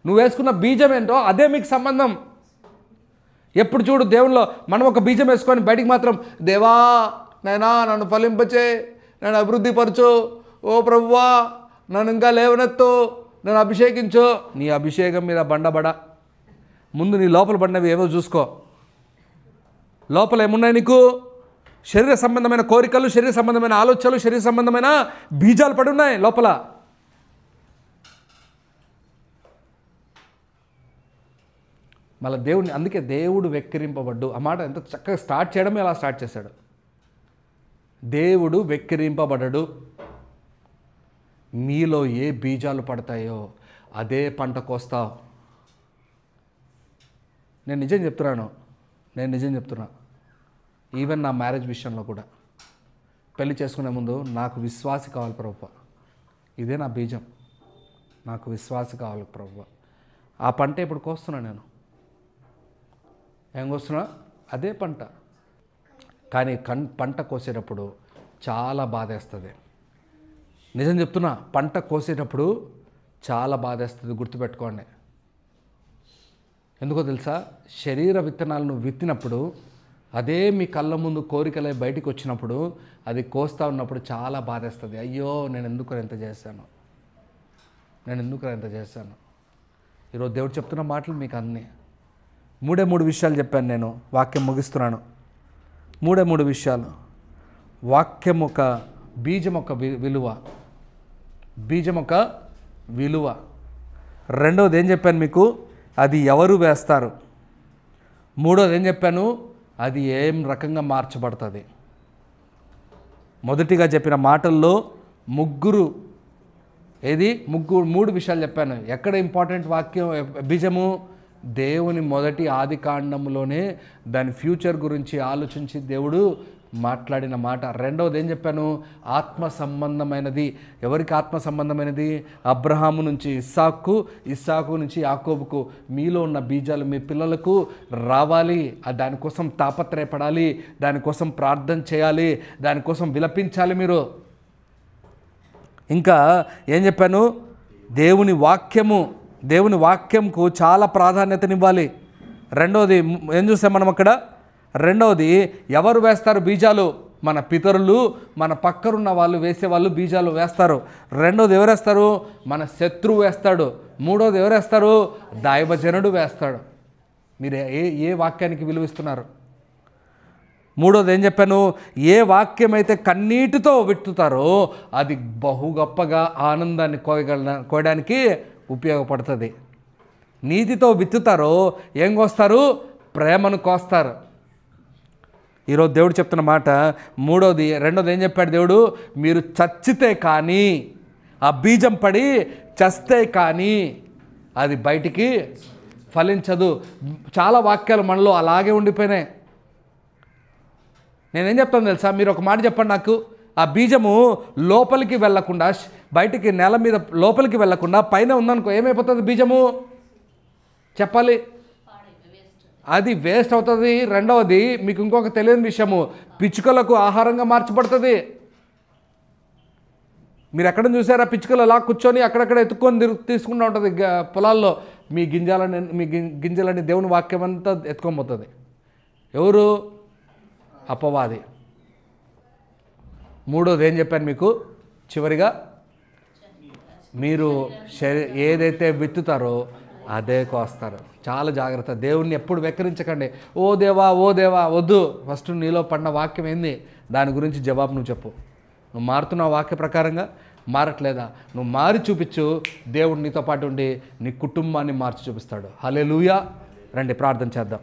S1: నువ్వు వేసుకున్న బీజం ఏంటో అదే మీకు సంబంధం. ఎప్పుడు చూడు దేవుల్లో మనం ఒక బీజం వేసుకొని బయటికి మాత్రం, దేవా నైనా నన్ను ఫలింపచే, నన్ను అభివృద్ధి పరచు, ఓ ప్రభువా నన్ను ఇంకా లేవనెత్తు, నన్ను అభిషేకించు. నీ అభిషేకం మీద బండబడ. ముందు నీ లోపల పడినవి ఏవో చూసుకో. లోపల ఏమున్నాయి నీకు? శరీర సంబంధమైన కోరికలు, శరీర సంబంధమైన ఆలోచనలు, శరీర సంబంధమైన బీజాలు పడి ఉన్నాయి లోపల. మళ్ళీ దేవుడిని, అందుకే దేవుడు వెక్కిరింపబడ్డు ఆ మాట ఎంత చక్కగా స్టార్ట్ చేయడమే అలా స్టార్ట్ చేశాడు. దేవుడు వెక్కిరింపబడడు. మీలో ఏ బీజాలు పడతాయో అదే పంట కోస్తావు. నేను నిజం చెప్తున్నా. ఈవెన్ నా మ్యారేజ్ విషయంలో కూడా పెళ్లి చేసుకునే ముందు నాకు విశ్వాసి కావాలి ప్రభువా, ఇదే నా బీజం, నాకు విశ్వాసి కావాలి ప్రభువా. ఆ పంట ఇప్పుడు కోస్తున్నా. నేను ఏం కోస్తున్నా? అదే పంట. కానీ పంట కోసేటప్పుడు చాలా బాధేస్తుంది. నిజం చెప్తున్నా, పంట కోసేటప్పుడు చాలా బాధేస్తుంది, గుర్తుపెట్టుకోండి. ఎందుకో తెలుసా? శరీర విత్తనాలను విత్తినప్పుడు అదే మీ కళ్ళ ముందు కోరికలే బయటికి వచ్చినప్పుడు అది కోస్తూ ఉన్నప్పుడు చాలా బాధేస్తుంది. అయ్యో నేను ఎందుకు ఎంత చేశాను. ఈరోజు దేవుడు చెప్తున్న మాటలు మీకు అన్నీ 3 విషయాలు చెప్పాను. నేను వాక్యం ముగిస్తున్నాను. 3 విషయాలు. వాక్యం ఒక బీజం, ఒక విలువ. రెండవది ఏం చెప్పాను మీకు? అది ఎవరు వేస్తారు. మూడోది ఏం చెప్పాను? అది ఏం రకంగా మార్చబడుతుంది. మొదటిగా చెప్పిన మాటల్లో 3 విషయాలు చెప్పాను. ఎక్కడ ఇంపార్టెంట్ వాక్యం బీజము? దేవుని మొదటి ఆది కాండంలోనే దాని ఫ్యూచర్ గురించి ఆలోచించి దేవుడు మాట్లాడిన మాట. రెండవది ఏం చెప్పాను? ఆత్మ సంబంధమైనది. ఎవరికి ఆత్మ సంబంధమైనది? అబ్రహాము నుంచి ఇస్సాకు నుంచి యాకోబుకు. మీలో ఉన్న బీజాలు మీ పిల్లలకు రావాలి. దానికోసం తాపత్రయపడాలి, దానికోసం ప్రార్థన చేయాలి, దానికోసం విలపించాలి మీరు. ఇంకా ఏం చెప్పాను? దేవుని వాక్యంకు చాలా ప్రాధాన్యతనివ్వాలి. రెండవది ఏం చూసాం మనం అక్కడ? రెండవది ఎవరు వేస్తారు బీజాలు? మన పితరులు, మన పక్కనున్న వాళ్ళు వేసేవాళ్ళు బీజాలు వేస్తారు. రెండవది ఎవరు వేస్తారు? మన శత్రువు వేస్తాడు. మూడవది ఎవరు వేస్తారు? దైవజనుడు వేస్తాడు. మీరు ఏ వాక్యానికి విలువిస్తున్నారు? మూడోది ఏం చెప్పాను? ఏ వాక్యం అయితే కన్నీటితో విత్తుతారో అది బహు గొప్పగా ఆనందాన్ని కోయడానికి ఉపయోగపడుతుంది. నీతితో విత్తుతారో ఏం కోస్తారు? ప్రేమను కోస్తారు. ఈరోజు దేవుడు చెప్తున్న మాట రెండోది ఏం చెప్పాడు దేవుడు? మీరు చచ్చితే కానీ, ఆ బీజం పడి చస్తే కానీ అది బయటికి ఫలించదు. చాలా వాక్యాలు మనలో అలాగే ఉండిపోయినాయి. నేనేం చెప్తాను తెలుసా? మీరు ఒక మాట చెప్పండి నాకు. ఆ బీజము లోపలికి వెళ్లకుండా, బయటికి నేల మీద లోపలికి వెళ్లకుండా పైన ఉందనుకో, ఏమైపోతుంది బీజము? చెప్పాలి. అది వేస్ట్ అవుతుంది. రెండవది మీకు ఇంకొక తెలియని విషయము, పిచ్చుకలకు ఆహారంగా మార్చబడుతుంది. మీరు ఎక్కడ చూసారా? పిచ్చుకలు అలా కూర్చొని అక్కడక్కడ ఎత్తుక్కొని తీసుకుంటూ ఉంటుంది పొలాల్లో. మీ గింజలని దేవుని వాక్యం అంతా ఎత్తుకొని పోతుంది. ఎవరు? అపవాది. మూడోది ఏం చెప్పాను మీకు చివరిగా, మీరు ఏదైతే విత్తుతారో అదే కోస్తారు. చాలా జాగ్రత్త. దేవుణ్ణి ఎప్పుడు వెక్కిరించకండి. ఓ దేవా వద్దు. ఫస్ట్ నీలో పడిన వాక్యం ఏంది, దాని గురించి జవాబు నువ్వు చెప్పు. నువ్వు మారుతున్నావు వాక్య ప్రకారంగా? మారట్లేదా? నువ్వు మారి చూపించు. దేవుడు నీతో పాటు ఉండి నీ కుటుంబాన్ని మార్చి చూపిస్తాడు. హల్లెలూయా. రండి ప్రార్థన చేద్దాం.